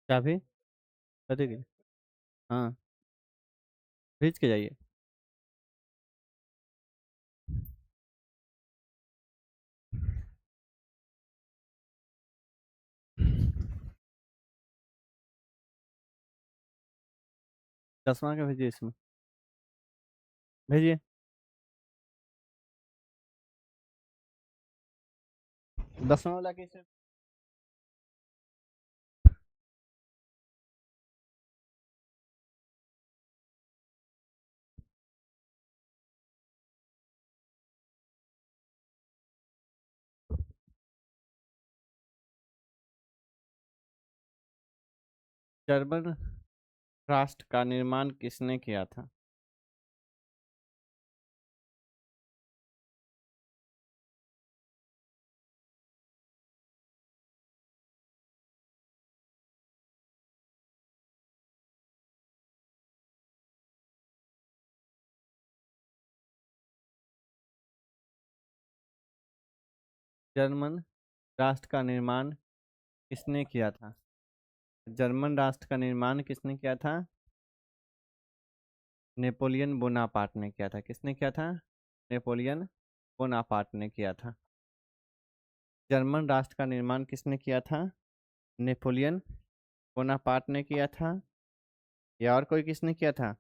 चाबी कथी के? हाँ, खींच के जाइए। चश्मा का भेजिए इसमें, भेजिए। दसवां वाला कैसे? जर्मन राष्ट्र का निर्माण किसने किया था? जर्मन राष्ट्र का निर्माण किसने किया था? जर्मन राष्ट्र का निर्माण किसने किया था? नेपोलियन बोनापार्ट ने किया था। किसने किया था? नेपोलियन बोनापार्ट ने किया था। जर्मन राष्ट्र का निर्माण किसने किया था? नेपोलियन बोनापार्ट ने किया था, या और कोई किसने किया था?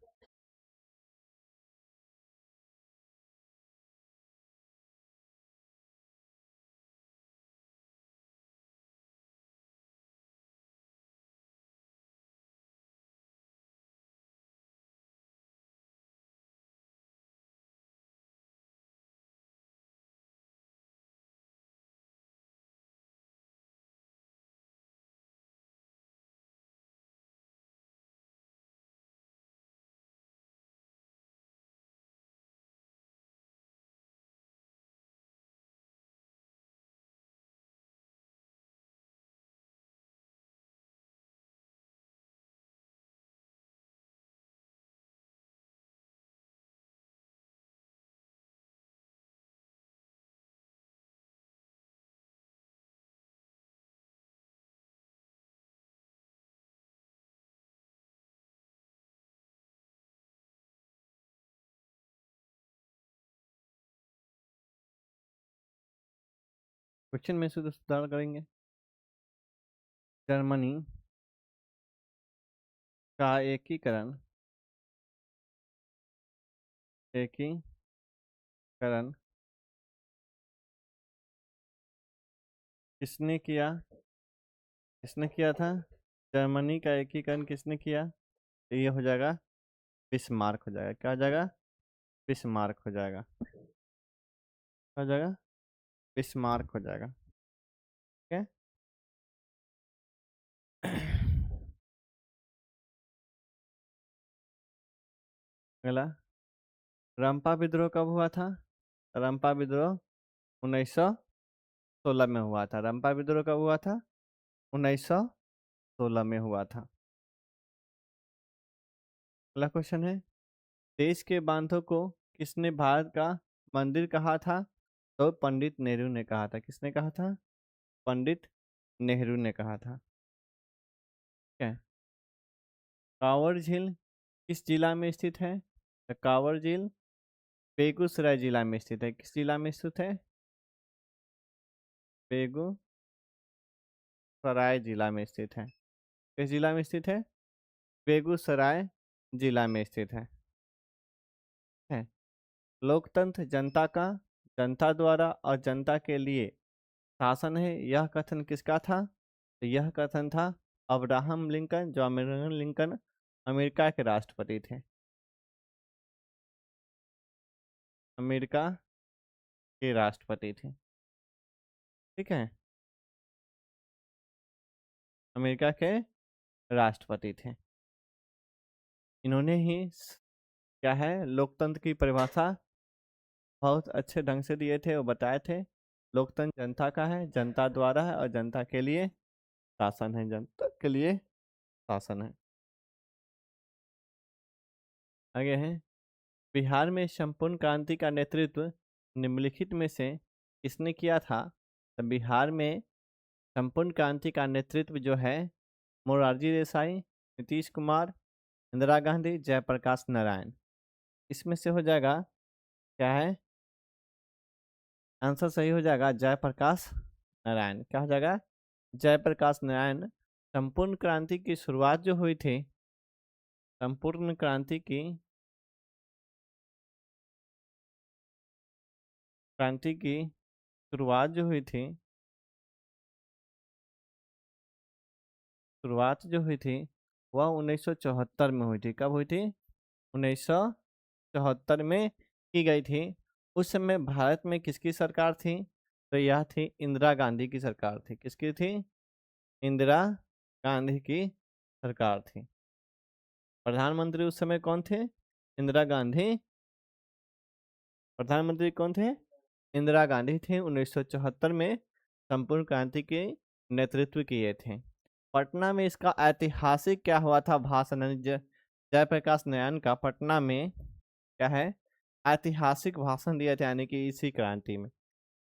क्वेश्चन में से तो सुधार करेंगे। जर्मनी का एकीकरण किसने किया? किसने किया था? जर्मनी का एकीकरण किसने किया? तो ये हो जाएगा बिस्मार्क हो जाएगा। क्या हो जाएगा? बिस्मार्क हो जाएगा। क्या हो जाएगा? बिस्मार्क हो जाएगा। ठीक है। अगला, रंपा विद्रोह कब हुआ था? रंपा विद्रोह 1916 में हुआ था। रंपा विद्रोह कब हुआ था? 1916 में हुआ था। अगला क्वेश्चन है, देश के बांधों को किसने भारत का मंदिर कहा था? तो पंडित नेहरू ने कहा था। किसने कहा था? पंडित नेहरू ने कहा था। ठीक है। कांवर झील किस जिला में स्थित है? तो कांवर झील बेगूसराय जिला में स्थित है। किस जिला में स्थित है? बेगूसराय जिला में स्थित है। किस जिला में स्थित है? बेगूसराय जिला में स्थित है। लोकतंत्र जनता का, जनता द्वारा और जनता के लिए शासन है, यह कथन किसका था? तो यह कथन था अब्राहम लिंकन, जो अमेरिकन लिंकन अमेरिका के राष्ट्रपति थे। अमेरिका के राष्ट्रपति थे। ठीक है। अमेरिका के राष्ट्रपति थे। इन्होंने ही क्या है, लोकतंत्र की परिभाषा बहुत अच्छे ढंग से दिए थे और बताए थे। लोकतंत्र जनता का है, जनता द्वारा है और जनता के लिए शासन है। जनता के लिए शासन है। आगे है, बिहार में संपूर्ण क्रांति का नेतृत्व निम्नलिखित में से किसने किया था? तो बिहार में संपूर्ण क्रांति का नेतृत्व जो है मोरारजी देसाई, नीतीश कुमार, इंदिरा गांधी, जयप्रकाश नारायण। इसमें से हो जाएगा क्या है, आंसर सही हो जाएगा जयप्रकाश नारायण। क्या हो जाएगा, जयप्रकाश नारायण। संपूर्ण क्रांति की शुरुआत जो हुई थी, संपूर्ण क्रांति की शुरुआत जो हुई थी, शुरुआत जो हुई थी वह 1974 में हुई थी। कब हुई थी, 1974 में की गई थी। उस समय भारत में किसकी सरकार थी, तो यह थी इंदिरा गांधी की सरकार थी। किसकी थी, इंदिरा गांधी की सरकार थी। प्रधानमंत्री उस समय कौन थे, इंदिरा गांधी। प्रधानमंत्री कौन थे, इंदिरा गांधी थे। 1974 में संपूर्ण क्रांति के नेतृत्व किए थे। पटना में इसका ऐतिहासिक क्या हुआ था भाषण, जयप्रकाश नारायण का पटना में क्या है, ऐतिहासिक भाषण दिया था, यानी कि इसी क्रांति में।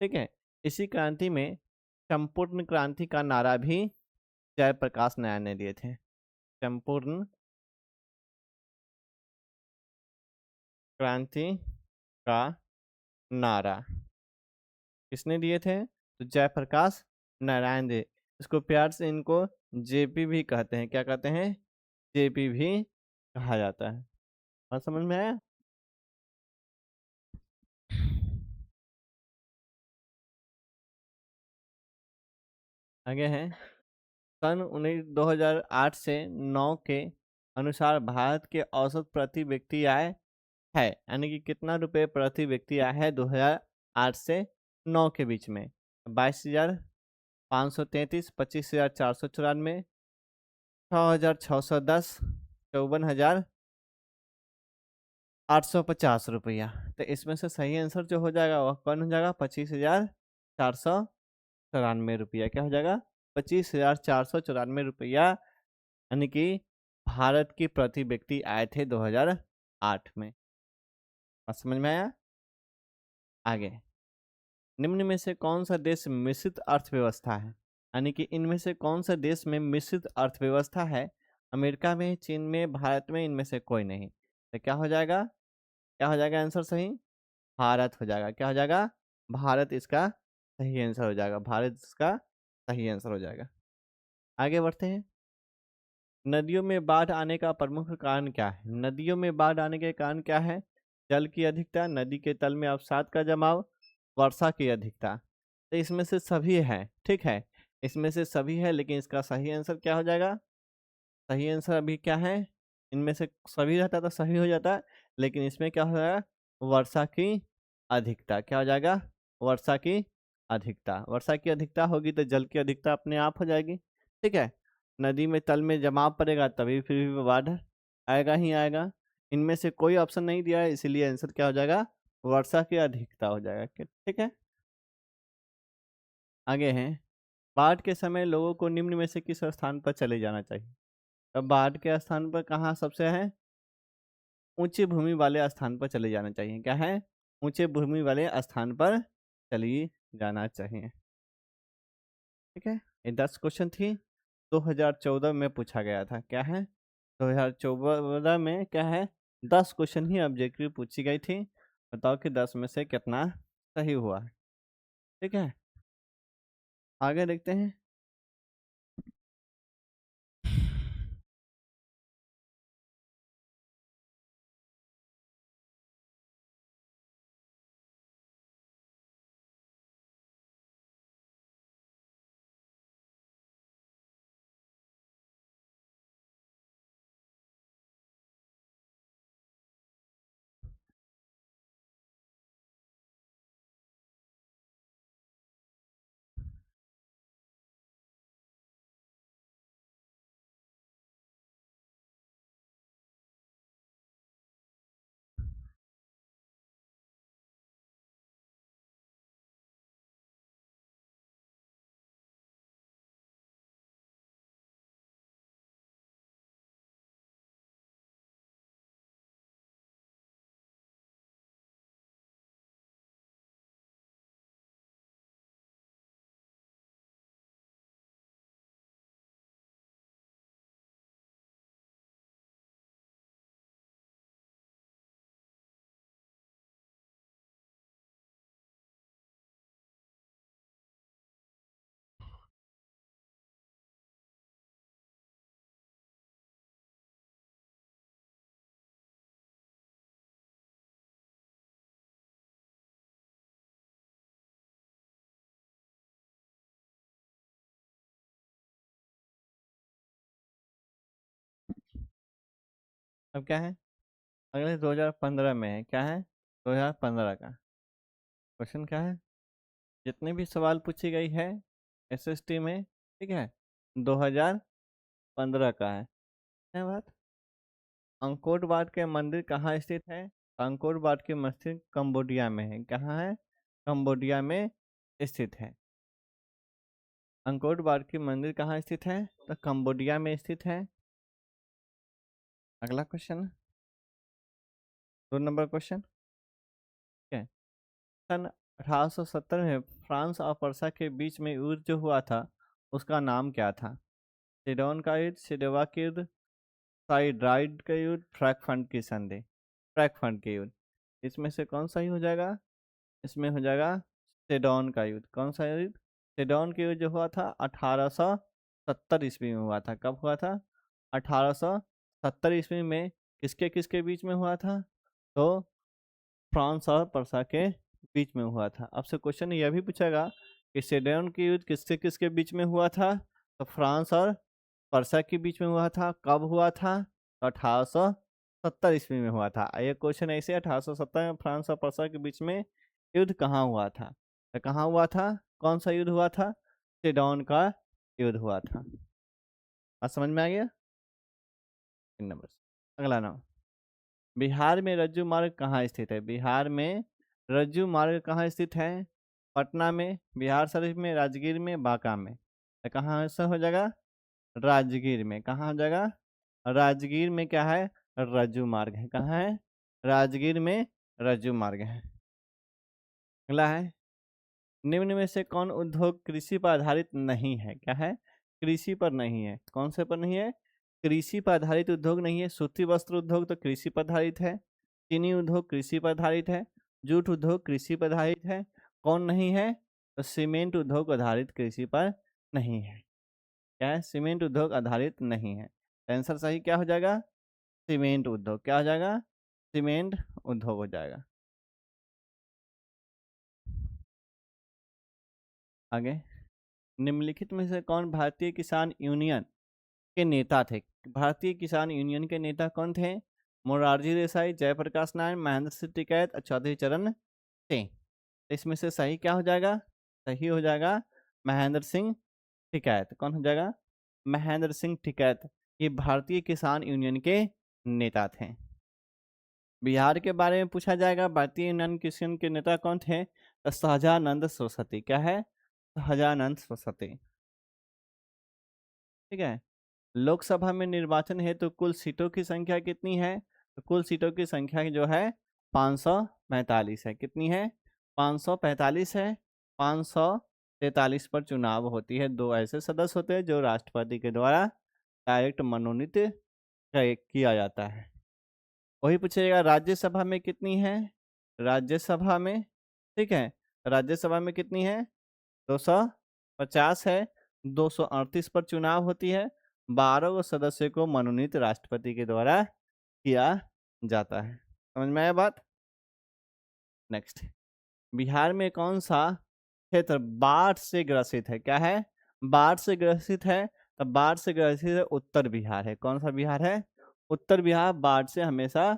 ठीक है, इसी क्रांति में संपूर्ण क्रांति का नारा भी जयप्रकाश नारायण ने दिए थे। संपूर्ण क्रांति का नारा किसने दिए थे, तो जयप्रकाश नारायण दे। इसको प्यार से इनको जेपी भी कहते हैं। क्या कहते हैं, जेपी भी कहा जाता है। बात समझ में आया। आगे है, सन 2008 से 9 के अनुसार भारत के औसत प्रति व्यक्ति आय है, यानी कि कितना रुपए प्रति व्यक्ति आय है 2008 से 9 के बीच में, 22,533, 25,494, 6,610, 54,850 रुपया। तो इसमें से सही आंसर जो हो जाएगा वह कौन हो जाएगा, 25,494 रुपया। क्या हो जाएगा, 25,494 रुपया, यानी कि भारत की प्रति व्यक्ति आए थे 2008 में। और समझ में आया। आगे, निम्न में से कौन सा देश मिश्रित अर्थव्यवस्था है, यानी कि इनमें से कौन सा देश में मिश्रित अर्थव्यवस्था है, अमेरिका में, चीन में, भारत में, इनमें से कोई नहीं। तो क्या हो जाएगा, क्या हो जाएगा आंसर सही, भारत हो जाएगा। क्या हो जाएगा, भारत इसका सही आंसर हो जाएगा। भारत इसका सही आंसर हो जाएगा। आगे बढ़ते हैं। नदियों में बाढ़ आने का प्रमुख कारण क्या है, नदियों में बाढ़ आने के कारण क्या है, जल की अधिकता, नदी के तल में अवसाद का जमाव, वर्षा की अधिकता। तो इसमें से सभी है, ठीक है, इसमें से सभी है, लेकिन इसका सही आंसर क्या हो जाएगा, सही आंसर अभी क्या है, इनमें से सभी रहता तो सही हो जाता, लेकिन इसमें क्या हो जाएगा, वर्षा की अधिकता। क्या हो जाएगा, वर्षा की अधिकता। वर्षा की अधिकता होगी तो जल की अधिकता अपने आप हो जाएगी। ठीक है, नदी में तल में जमाव पड़ेगा तभी फिर भी बाढ़ आएगा ही आएगा। इनमें से कोई ऑप्शन नहीं दिया है, इसीलिए आंसर क्या हो जाएगा, वर्षा की अधिकता हो जाएगा। ठीक है, आगे हैं, बाढ़ के समय लोगों को निम्न में से किस स्थान पर चले जाना चाहिए। अब बाढ़ के स्थान पर कहाँ सबसे है, ऊंची भूमि वाले स्थान पर चले जाना चाहिए। क्या है, ऊंचे भूमि वाले स्थान पर चली जाना चाहिए। ठीक है, ये 10 क्वेश्चन थी, 2014 में पूछा गया था। क्या है, 2014 में क्या है, 10 क्वेश्चन ही ऑब्जेक्टिव पूछी गई थी। बताओ कि 10 में से कितना सही हुआ है। ठीक है, आगे देखते हैं। अब क्या है, अगले 2015 में है, क्या है 2015 का क्वेश्चन क्या है, जितने भी सवाल पूछी गई है एसएसटी में, ठीक है, 2015 का है बात। अंकोर वाट के मंदिर कहाँ स्थित है? अंकोर वाट के मंदिर कंबोडिया में है, कहाँ है, कंबोडिया में स्थित है। अंकोर वाट के मंदिर कहाँ स्थित है? तो कंबोडिया में स्थित है। अगला क्वेश्चन, 2 नंबर क्वेश्चन, ठीक है। सन 1870 में फ्रांस और पर्सा के बीच में युद्ध जो हुआ था उसका नाम क्या था? सिडोन का युद्ध, सिडोवा के युद्ध, साइड्राइड का युद्ध, फ्रैंकफर्ट की संधि, फ्रैंकफर्ट के युद्ध। इसमें से कौन सा ही हो जाएगा? इसमें हो जाएगा सेडोन का युद्ध। कौन सा युद्ध? सेडोन का युद्ध जो हुआ था 1870 ईस्वी में हुआ था। कब हुआ था? 1870 ईस्वी में। किसके किसके बीच में हुआ था? तो फ्रांस और पर्सा के बीच में हुआ था। आपसे क्वेश्चन यह भी पूछेगा कि सेडोन की युद्ध किससे किसके बीच में हुआ था? तो फ्रांस और पर्सा के बीच में हुआ था। कब हुआ था? तो 1870 ईस्वी में हुआ था। ये क्वेश्चन ऐसे, 1870 में फ्रांस और पर्सा के बीच में युद्ध कहाँ हुआ था? तो कहाँ हुआ था? कौन सा युद्ध हुआ था? सेडोन का युद्ध हुआ था। आज समझ में आ गया? 3 नंबर। अगला नाम, बिहार में रज्जू मार्ग कहाँ स्थित है? बिहार में रज्जू मार्ग कहाँ स्थित है? पटना में, बिहार शरीफ में, राजगीर में, बांका में। तो कहाँ से हो जाएगा? राजगीर में। कहाँ हो जाएगा? राजगीर में क्या है? रज्जू मार्ग है। कहाँ है? राजगीर में रज्जू मार्ग है। अगला है, निम्न में से कौन उद्योग कृषि पर आधारित नहीं है? क्या है? कृषि पर नहीं है। कौन से पर नहीं है? कृषि पर आधारित उद्योग नहीं है। सूती वस्त्र उद्योग तो कृषि पर आधारित है। चीनी उद्योग कृषि पर आधारित है। जूट उद्योग कृषि पर आधारित है। कौन नहीं है? तो सीमेंट उद्योग आधारित कृषि पर नहीं है। क्या है? सीमेंट उद्योग आधारित नहीं है। आंसर सही क्या हो जाएगा? सीमेंट उद्योग। क्या हो जाएगा? सीमेंट उद्योग हो जाएगा। आगे, निम्नलिखित में से कौन भारतीय किसान यूनियन के नेता थे? भारतीय किसान यूनियन के नेता कौन थे? मोरारजी देसाई, जयप्रकाश नारायण, महेंद्र सिंह टिकैत और चौधरी चरण सिंह। इसमें से सही क्या हो जाएगा? सही हो जाएगा महेंद्र सिंह टिकैत। कौन हो जाएगा? महेंद्र सिंह टिकैत। ये भारतीय किसान यूनियन के नेता थे। बिहार के बारे में पूछा जाएगा, भारतीय यूनियन किसान के नेता कौन थे? तो सहजानंद सरस्वती। क्या है? सहजानंद सरस्वती। ठीक है। लोकसभा में निर्वाचन हेतु कुल सीटों की संख्या कितनी है? तो कुल सीटों की संख्या जो है 545 है। कितनी है? 545 है। 543 पर चुनाव होती है। 2 ऐसे सदस्य होते हैं जो राष्ट्रपति के द्वारा डायरेक्ट मनोनीत किया जाता है। वही पूछेगा राज्यसभा में कितनी है? राज्यसभा में, ठीक है, राज्यसभा में कितनी है? 250 है। 238 पर चुनाव होती है। 12 गो सदस्य को मनोनीत राष्ट्रपति के द्वारा किया जाता है। समझ में आया बात? नेक्स्ट, बिहार में कौन सा क्षेत्र बाढ़ से ग्रसित है? क्या है? बाढ़ से ग्रसित है। तो बाढ़ से ग्रसित है उत्तर बिहार है। कौन सा बिहार है? उत्तर बिहार बाढ़ से हमेशा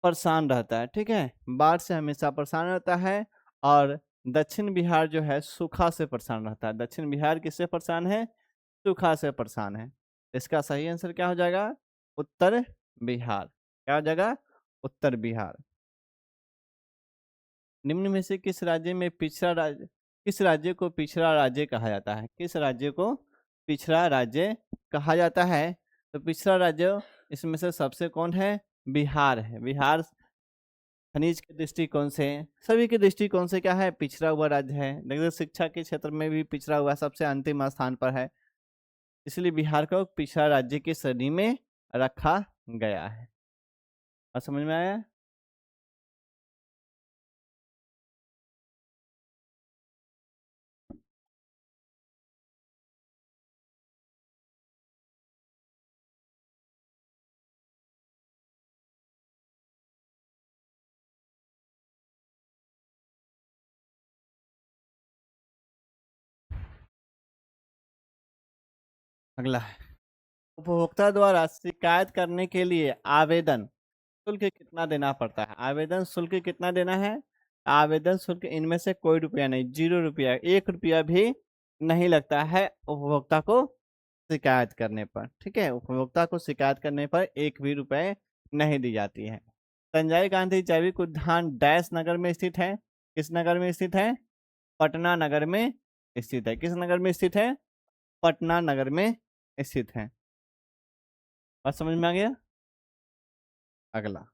परेशान रहता है। ठीक है, बाढ़ से हमेशा परेशान रहता है। और दक्षिण बिहार जो है सूखा से परेशान रहता है। दक्षिण बिहार किससे परेशान है? सूखा से परेशान है। इसका सही आंसर क्या हो जाएगा? उत्तर बिहार। क्या हो जाएगा? उत्तर बिहार। निम्न में से किस राज्य में पिछड़ा राज्य, किस राज्य को पिछड़ा राज्य कहा जाता है? किस राज्य को पिछड़ा राज्य कहा जाता है? तो पिछड़ा राज्य इसमें से सबसे कौन है? बिहार है। बिहार खनिज के दृष्टिकोण से, सभी के दृष्टिकोण से क्या है? पिछड़ा हुआ राज्य है। लेकिन शिक्षा के क्षेत्र में भी पिछड़ा हुआ सबसे अंतिम स्थान पर है। इसलिए बिहार को पिछड़ा राज्य की श्रेणी में रखा गया है। और समझ में आया? अगला है, उपभोक्ता द्वारा शिकायत करने के लिए आवेदन शुल्क कितना देना पड़ता है? आवेदन शुल्क कितना देना है? आवेदन शुल्क इनमें से कोई रुपया नहीं, 0 रुपया, 1 रुपया भी नहीं लगता है उपभोक्ता को शिकायत करने पर। ठीक है, उपभोक्ता को शिकायत करने पर 1 भी रुपए नहीं दी जाती है। संजय गांधी जैविक उद्यान डैश नगर में स्थित है। किस नगर में स्थित है? पटना नगर में स्थित है। किस नगर में स्थित है? पटना नगर में स्थित है। बात समझ में आ गया? अगला।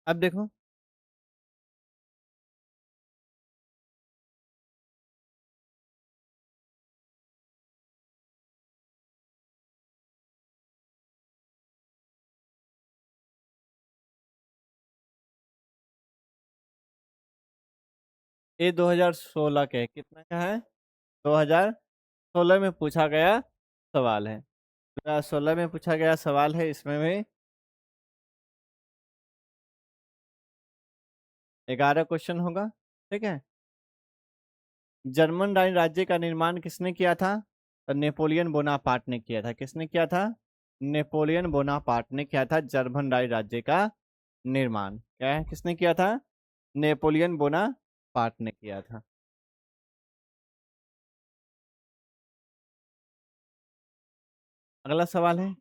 अब देखो, ये 2016 के कितना का है? 2016 में पूछा गया सवाल है। 2016 में पूछा गया सवाल है, इसमें भी 11 क्वेश्चन होगा। ठीक है। जर्मन राज्य का निर्माण किसने किया था? तो नेपोलियन बोनापार्ट ने किया था। किसने किया था? नेपोलियन बोनापार्ट ने किया था जर्मन राज्य का निर्माण। क्या है, किसने किया था? नेपोलियन बोनापार्ट ने किया था। अगला सवाल है,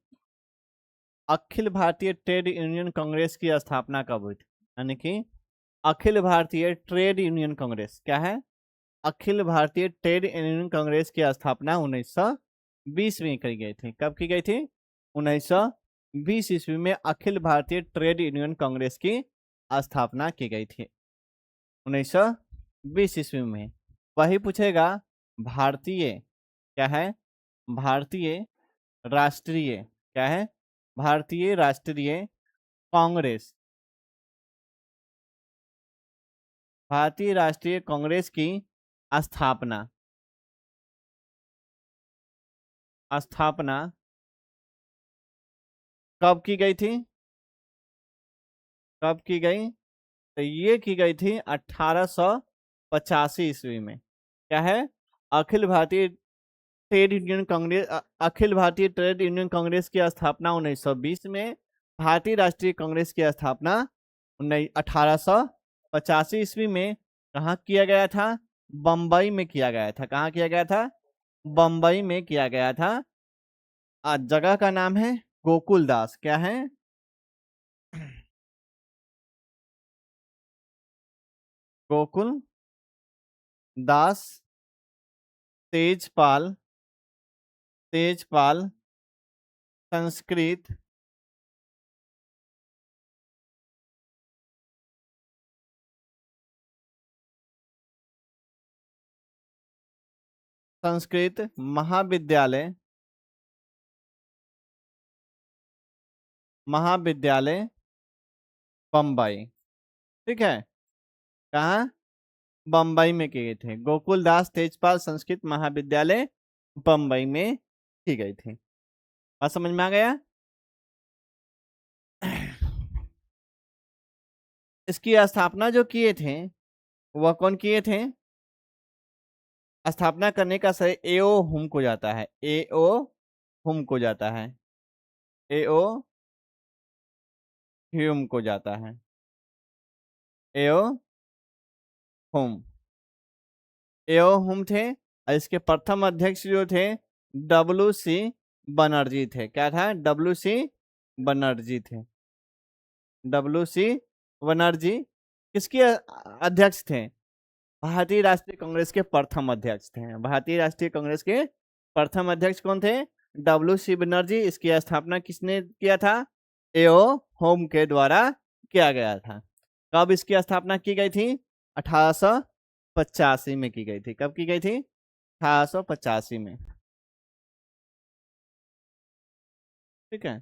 अखिल भारतीय ट्रेड यूनियन कांग्रेस की स्थापना कब हुई थी? यानी कि अखिल भारतीय ट्रेड यूनियन कांग्रेस क्या है? अखिल भारतीय ट्रेड यूनियन कांग्रेस की स्थापना 1920 में की गई थी। कब की गई थी? 1920 ईस्वी में अखिल भारतीय ट्रेड यूनियन कांग्रेस की स्थापना की गई थी, 1920 ईस्वी में। वही पूछेगा, भारतीय क्या है? भारतीय राष्ट्रीय क्या है? भारतीय राष्ट्रीय कांग्रेस, भारतीय राष्ट्रीय कांग्रेस की स्थापना, स्थापना कब की गई थी? कब की गई? तो ये की गई थी 1885 ईस्वी में। क्या है? Akhil Bharatiya trade union Congress, Akhil Bharatiya trade union Congress की स्थापना 1920 में। भारतीय राष्ट्रीय कांग्रेस की स्थापना 1885 ईस्वी में। कहाँ किया गया था? बम्बई में किया गया था। कहाँ किया गया था? बम्बई में किया गया था। आज जगह का नाम है गोकुल दास। क्या है? गोकुल दास तेजपाल, तेजपाल संस्कृत, संस्कृत महाविद्यालय महाविद्यालय बम्बई। ठीक है, कहाँ? बम्बई में किए थे। गोकुल दास तेजपाल संस्कृत महाविद्यालय बम्बई में की गई थी। बात समझ में आ गया? इसकी स्थापना जो किए थे वह कौन किए थे? स्थापना करने का सही एओ हुम को जाता है। एओ हुम को जाता है। एओ ह्यूम को जाता है। एओ हुम। एओ हुम थे और इसके प्रथम अध्यक्ष जो थे डब्ल्यू सी बनर्जी थे। क्या था? डब्ल्यू सी बनर्जी थे। डब्ल्यू सी बनर्जी किसके अध्यक्ष थे? भारतीय राष्ट्रीय कांग्रेस के प्रथम अध्यक्ष थे। भारतीय राष्ट्रीय कांग्रेस के प्रथम अध्यक्ष कौन थे? W C Banerjee. इसकी स्थापना किसने किया था? एओ होम के द्वारा किया गया था। कब इसकी स्थापना की गई थी? 1885 में की गई थी। कब की गई थी? 1885 में। ठीक है।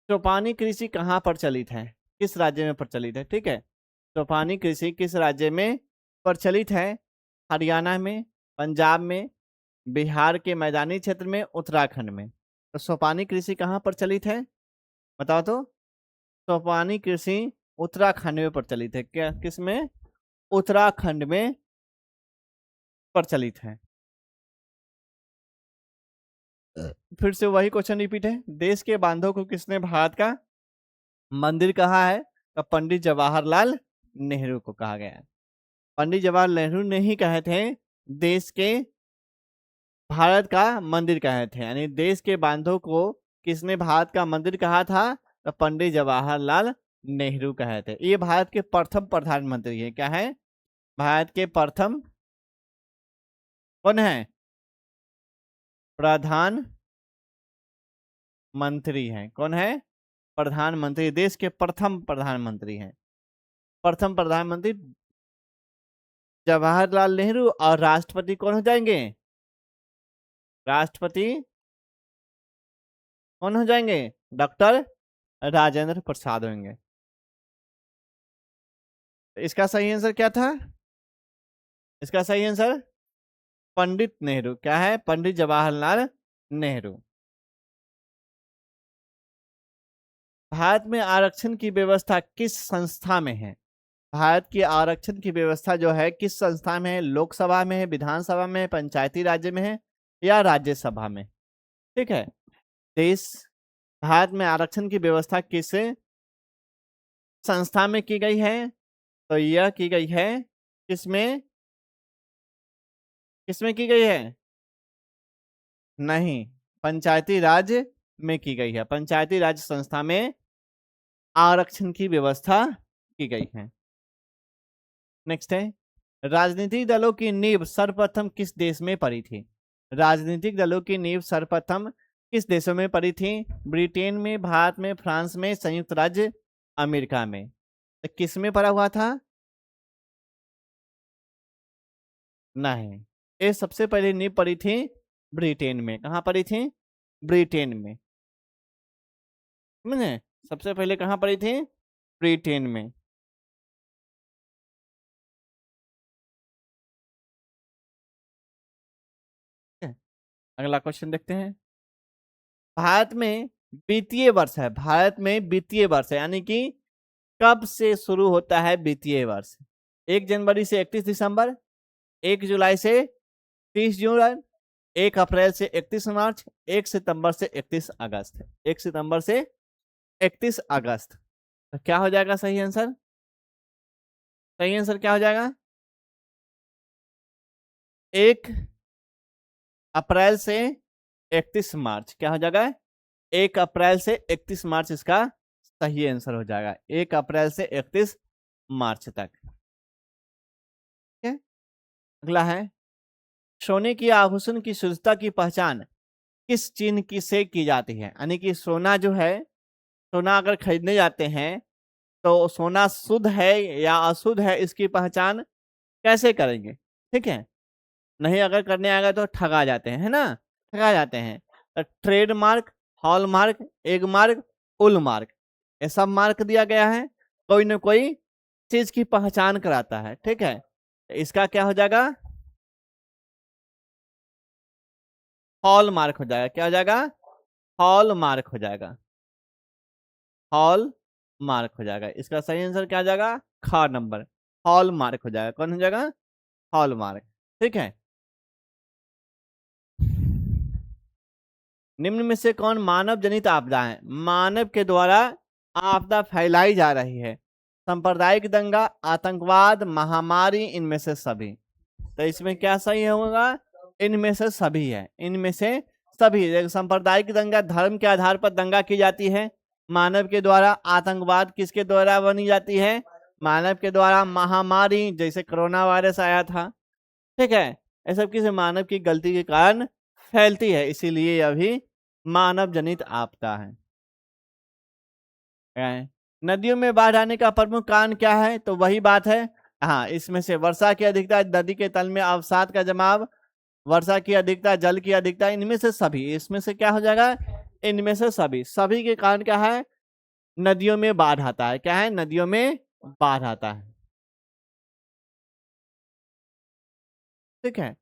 चौपानी कृषि कहाँ प्रचलित है? किस राज्य में प्रचलित है? ठीक है, चौपानी कृषि किस राज्य में प्रचलित है? हरियाणा में, पंजाब में, बिहार के मैदानी क्षेत्र में, उत्तराखंड में। तो चौपानी कृषि कहाँ प्रचलित है? बताओ तो। चौपानी कृषि उत्तराखंड में प्रचलित है। क्या? किस में? उत्तराखंड में प्रचलित है। फिर से वही क्वेश्चन रिपीट है। देश के बांधों को किसने भारत का मंदिर कहा है? तो पंडित जवाहरलाल नेहरू को कहा गया है। पंडित जवाहरलाल नेहरू ने ही कहे थे देश के भारत का मंदिर कहे थे। यानी देश के बांधों को किसने भारत का मंदिर कहा था? तो पंडित जवाहरलाल नेहरू कहे थे। ये भारत के प्रथम प्रधानमंत्री है। क्या है? भारत के प्रथम कौन है? प्रधान मंत्री है। कौन है? प्रधानमंत्री। देश के प्रथम प्रधानमंत्री हैं। प्रथम प्रधानमंत्री जवाहरलाल नेहरू। और राष्ट्रपति कौन हो जाएंगे? राष्ट्रपति कौन हो जाएंगे? डॉक्टर राजेंद्र प्रसाद होंगे। इसका सही आंसर क्या था? इसका सही आंसर पंडित नेहरू। क्या है? पंडित जवाहरलाल नेहरू। भारत में आरक्षण की व्यवस्था किस संस्था में है? भारत की आरक्षण की व्यवस्था जो है किस संस्था में है? लोकसभा में है, विधानसभा में है, पंचायती राज्य में है या राज्यसभा में? ठीक है। देश भारत में आरक्षण की व्यवस्था किस संस्था में की गई है? तो यह की गई है किसमें? किसमें की गई है? नहीं, पंचायती राज में की गई है। पंचायती राज संस्था में आरक्षण की व्यवस्था की गई है। नेक्स्ट है, राजनीतिक दलों की नींव सर्वप्रथम किस देश में पड़ी थी? राजनीतिक दलों की नींव सर्वप्रथम किस देशों में पड़ी थी? ब्रिटेन में, भारत में, फ्रांस में, संयुक्त राज्य अमेरिका में। तो किस में पड़ा हुआ था? नहीं, ये सबसे पहले नींव पड़ी थी ब्रिटेन में। कहाँ पड़ी थी? ब्रिटेन में। समझे? सबसे पहले कहाँ पड़ी थी? ब्रिटेन में। अगला क्वेश्चन देखते हैं। भारत में वित्तीय वर्ष है। भारत में वित्तीय वर्ष है यानी कि कब से शुरू होता है वित्तीय वर्ष? 1 जनवरी से 31 दिसंबर, 1 जुलाई से 30 जून, 1 अप्रैल से 31 मार्च, 1 सितंबर से 31 अगस्त। 1 सितंबर से 31 अगस्त। तो क्या हो जाएगा सही आंसर? सही आंसर क्या हो जाएगा? 1 अप्रैल से 31 मार्च। क्या हो जाएगा? 1 अप्रैल से 31 मार्च इसका सही आंसर हो जाएगा। 1 अप्रैल से 31 मार्च तक। ठीक है। अगला है, सोने की आभूषण की शुद्धता की पहचान किस चिन्ह की से की जाती है? यानी कि सोना जो है, सोना अगर खरीदने जाते हैं तो सोना शुद्ध है या अशुद्ध है इसकी पहचान कैसे करेंगे? ठीक है, नहीं अगर करने आएगा तो ठगा जाते हैं, है ना? ठगा जाते हैं। ट्रेडमार्क, हॉलमार्क, एग मार्क, उल मार्क, ये सब मार्क दिया गया है, कोई ना कोई चीज की पहचान कराता है, ठीक है। तो इसका क्या हो जाएगा, हॉल मार्क हो जाएगा, क्या हो जाएगा, हॉल मार्क हो जाएगा, हॉल मार्क हो जाएगा। इसका सही आंसर क्या आ जाएगा, ख नंबर, हॉल मार्क हो जाएगा। कौन हो जाएगा, हॉल मार्क, ठीक है। निम्न में से कौन मानव जनित आपदा है, मानव के द्वारा आपदा फैलाई जा रही है, सांप्रदायिक दंगा, आतंकवाद, महामारी, इनमें से सभी। तो इसमें क्या सही होगा, इनमें से सभी है, इनमें से सभी। सांप्रदायिक दंगा, धर्म के आधार पर दंगा की जाती है, मानव के द्वारा आतंकवाद किसके द्वारा बनी जाती है, मानव के द्वारा, महामारी जैसे कोरोना वायरस आया था, ठीक है, ये सब किसी मानव की गलती के कारण फैलती है, इसीलिए यह भी मानव जनित आपदा है। क्या है? नदियों में बाढ़ आने का प्रमुख कारण क्या है, तो वही बात है, हाँ, इसमें से वर्षा की अधिकता, नदी के तल में अवसाद का जमाव, वर्षा की अधिकता, जल की अधिकता, इनमें से सभी, इसमें से क्या हो जाएगा, इनमें से सभी, सभी के कारण क्या है, नदियों में बाढ़ आता है, क्या है, नदियों में बाढ़ आता है, ठीक है।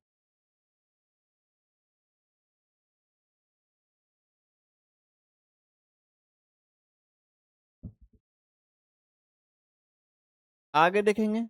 आगे देखेंगे।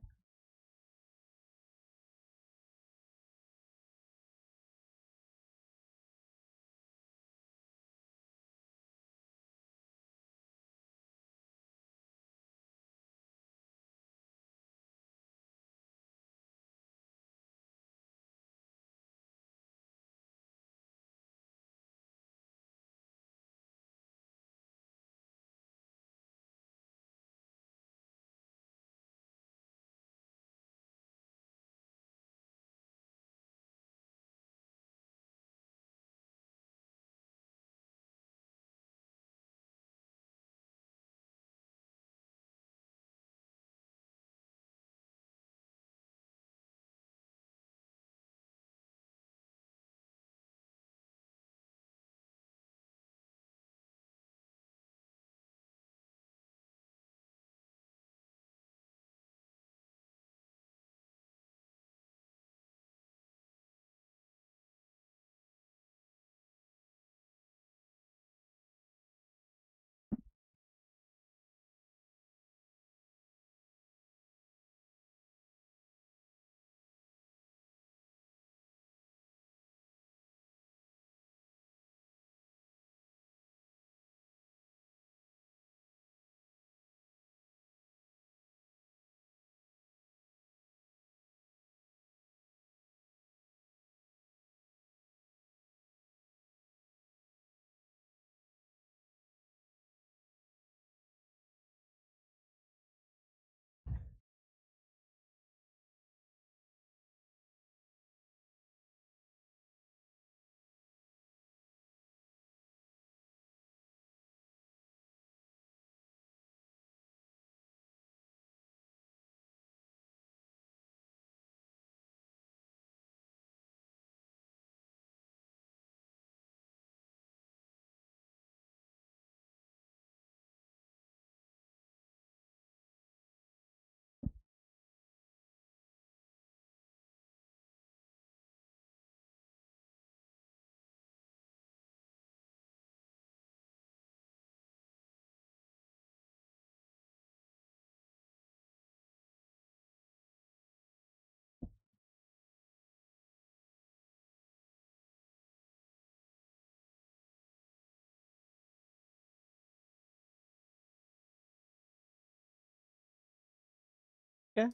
ठीक है,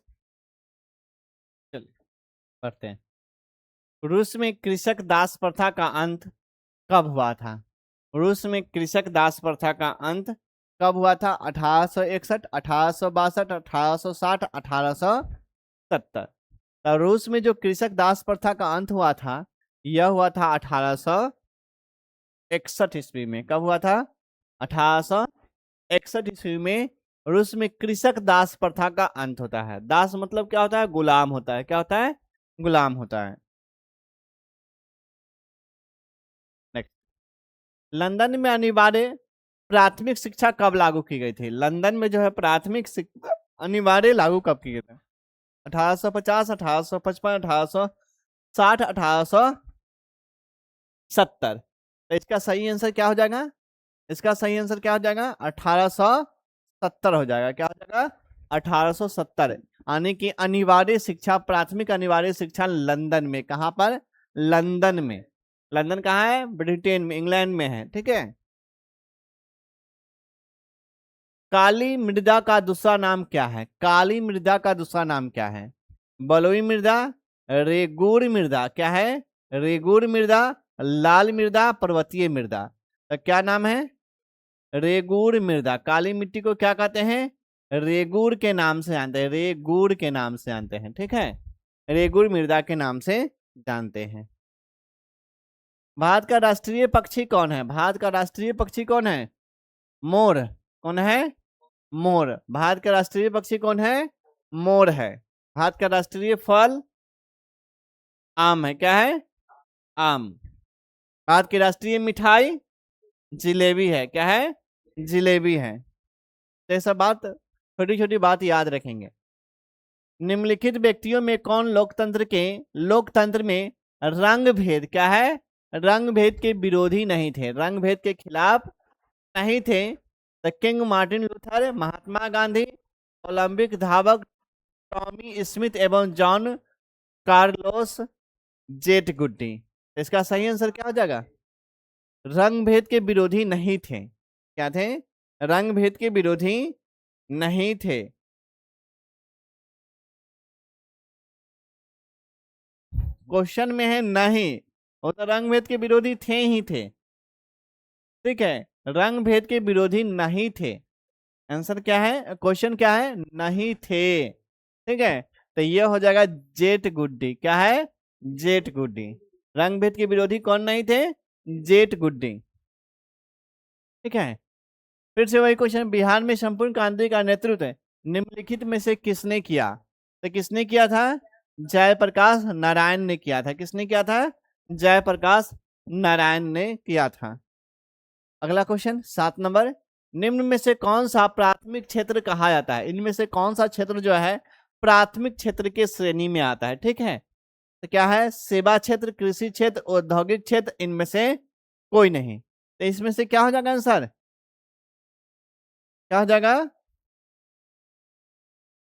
चलिए पढ़ते हैं। रूस में कृषक दास प्रथा का अंत कब हुआ था, रूस में कृषक दास प्रथा का अंत कब हुआ था, 1861, 1862, 1860, 1870। तो रूस में जो कृषक दास प्रथा का अंत हुआ था, यह हुआ था 1861 ईस्वी में। कब हुआ था, 1861 ईस्वी में रूस में कृषक दास प्रथा का अंत होता है। दास मतलब क्या होता है, गुलाम होता है, क्या होता है, गुलाम होता है। नेक्स्ट, लंदन में अनिवार्य प्राथमिक शिक्षा कब लागू की गई थी? लंदन में जो है प्राथमिक शिक्षा अनिवार्य लागू कब की गई थी? 1850, 1855, 1860, 1870। तो इसका सही आंसर क्या हो जाएगा? इसका सही आंसर क्या हो जाएगा? 1870 हो जाएगा। क्या हो जाएगा? 1870। यानी कि अनिवार्य शिक्षा, प्राथमिक अनिवार्य शिक्षा लंदन में। कहां पर? लंदन में। लंदन कहाँ है? ब्रिटेन में, इंग्लैंड में है। ठीक है। काली मृदा का दूसरा नाम क्या है? काली मृदा का दूसरा नाम क्या है? बलुई मृदा, रेगूर मृदा, क्या है? रेगूर मृदा, लाल मृदा, पर्वतीय मृदा। तो क्या नाम है? रेगूर मृदा। काली मिट्टी को क्या कहते हैं? रेगूर के नाम से जानते हैं। रेगूर के नाम से जानते हैं। ठीक है, रेगूर मृदा के नाम से जानते हैं। भारत का राष्ट्रीय पक्षी कौन है? भारत का राष्ट्रीय पक्षी कौन है? मोर। कौन है? मोर। भारत का राष्ट्रीय पक्षी कौन है? मोर है। भारत का राष्ट्रीय फल आम है। क्या है? आम। भारत की राष्ट्रीय मिठाई जिलेबी है। क्या है? जिलेबी है। तो ये सब बात, छोटी छोटी बात याद रखेंगे। निम्नलिखित व्यक्तियों में कौन लोकतंत्र में रंग भेद, क्या है? रंग भेद के विरोधी नहीं थे, रंग भेद के खिलाफ नहीं थे? तो king Martin Luther, Mahatma Gandhi, Olympic धावक टॉमी स्मिथ एवं जॉन कार्लोस जेट गुड्डी। इसका सही आंसर क्या हो जाएगा? रंग भेद के विरोधी नहीं थे। क्या थे? रंग भेद के विरोधी नहीं थे। क्वेश्चन में है नहीं, वो तो रंग भेद के विरोधी थे ही थे। ठीक है, रंग भेद के विरोधी नहीं थे। आंसर क्या है? क्वेश्चन क्या है? नहीं थे। ठीक है, तो ये हो जाएगा जेट गुड्डी। क्या है? जेट गुड्डी। रंग भेद के विरोधी कौन नहीं थे? जेट गुड्डी। ठीक है, फिर से वही क्वेश्चन। बिहार में संपूर्ण क्रांति का नेतृत्व निम्नलिखित में से किसने किया? तो किसने किया था? जयप्रकाश नारायण ने किया था। किसने किया था? जयप्रकाश नारायण ने किया था। अगला क्वेश्चन 7 नंबर। निम्न में से कौन सा प्राथमिक क्षेत्र कहा जाता है? इनमें से कौन सा क्षेत्र जो है प्राथमिक क्षेत्र के श्रेणी में आता है? ठीक है, तो क्या है? सेवा क्षेत्र, कृषि क्षेत्र, औद्योगिक क्षेत्र, इनमें से कोई नहीं। तो इसमें से क्या हो जाएगा आंसर? क्या हो जाएगा?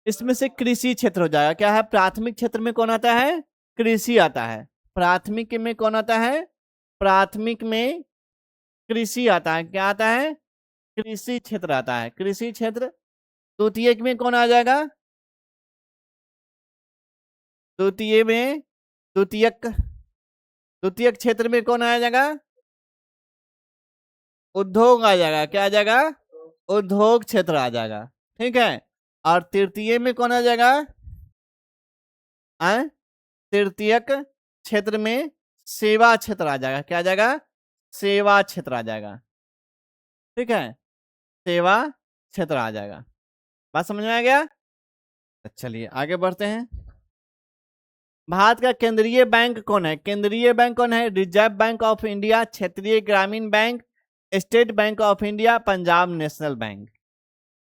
इसमें से कृषि क्षेत्र हो जाएगा। क्या है? प्राथमिक क्षेत्र में कौन आता है? कृषि आता है। प्राथमिक में कौन आता है? प्राथमिक में कृषि आता है। क्या आता है? कृषि क्षेत्र आता है। कृषि क्षेत्र। द्वितीयक में कौन आ जाएगा? द्वितीय में द्वितीयक द्वितीयक क्षेत्र में कौन आ जाएगा? उद्योग आ जाएगा। क्या आ जाएगा? उद्योग क्षेत्र आ जाएगा। ठीक है, और तृतीय में कौन आ जाएगा? तृतीयक क्षेत्र में सेवा क्षेत्र आ जाएगा। क्या आ जाएगा? सेवा क्षेत्र आ जाएगा। ठीक है, सेवा क्षेत्र आ जाएगा। बात समझ में आ गया? तो चलिए आगे बढ़ते हैं। भारत का केंद्रीय बैंक कौन है? केंद्रीय बैंक कौन है? रिजर्व बैंक ऑफ इंडिया, क्षेत्रीय ग्रामीण bank, state bank of India, Punjab national bank.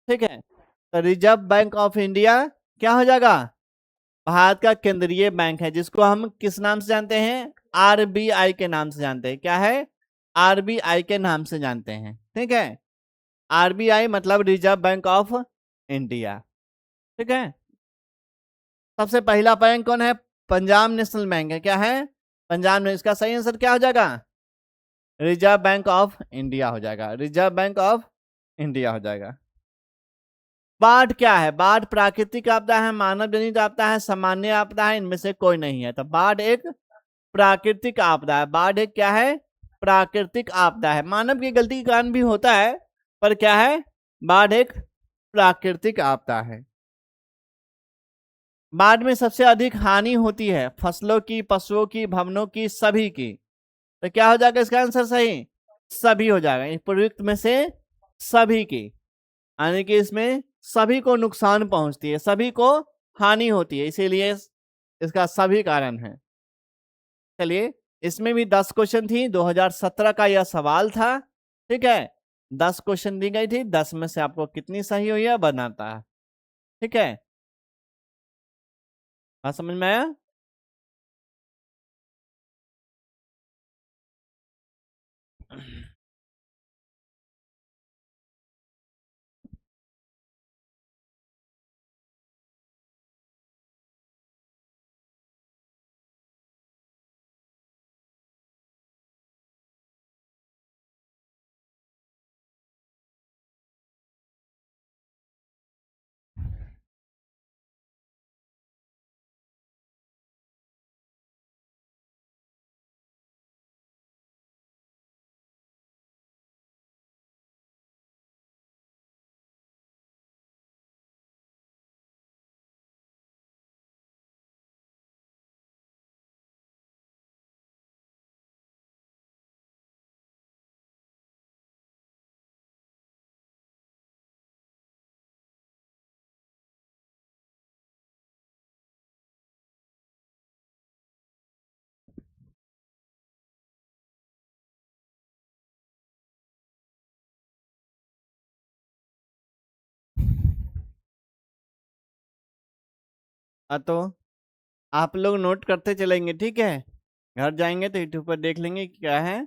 ठीक है, तो रिजर्व बैंक ऑफ इंडिया क्या हो जाएगा? भारत का केंद्रीय बैंक है, जिसको हम किस नाम से जानते हैं? आरबीआई के नाम से जानते हैं। क्या है? आरबीआई के नाम से जानते हैं। ठीक है, आरबीआई मतलब रिजर्व बैंक ऑफ इंडिया। ठीक है, सबसे पहला बैंक कौन है? पंजाब नेशनल बैंक है। क्या है? पंजाब ने। इसका सही आंसर क्या हो जाएगा? रिजर्व बैंक ऑफ इंडिया हो जाएगा। रिजर्व बैंक ऑफ इंडिया हो जाएगा। बाढ़ क्या है? बाढ़ प्राकृतिक आपदा है, मानव जनित आपदा है, सामान्य आपदा है, इनमें से कोई नहीं है। तो बाढ़ एक प्राकृतिक आपदा है। बाढ़ एक क्या है? प्राकृतिक आपदा है। मानव की गलती के कारण भी होता है, पर क्या है? बाढ़ एक प्राकृतिक आपदा है। बाढ़ में सबसे अधिक हानि होती है फसलों की, पशुओं की, भवनों की, सभी की। तो क्या हो जाएगा इसका आंसर? सही सभी हो जाएगा। प्रयुक्त में से सभी की, यानी कि इसमें सभी को नुकसान पहुंचती है, सभी को हानि होती है, इसीलिए इसका सभी कारण है। चलिए, इसमें भी 10 क्वेश्चन थी। 2017 का यह सवाल था। ठीक है, 10 क्वेश्चन दी गई थी, 10 में से आपको कितनी सही हुई है बनाता है। ठीक है, बात समझ में आया? तो आप लोग नोट करते चलेंगे, ठीक है? घर जाएंगे तो यूट्यूब पर देख लेंगे कि क्या है।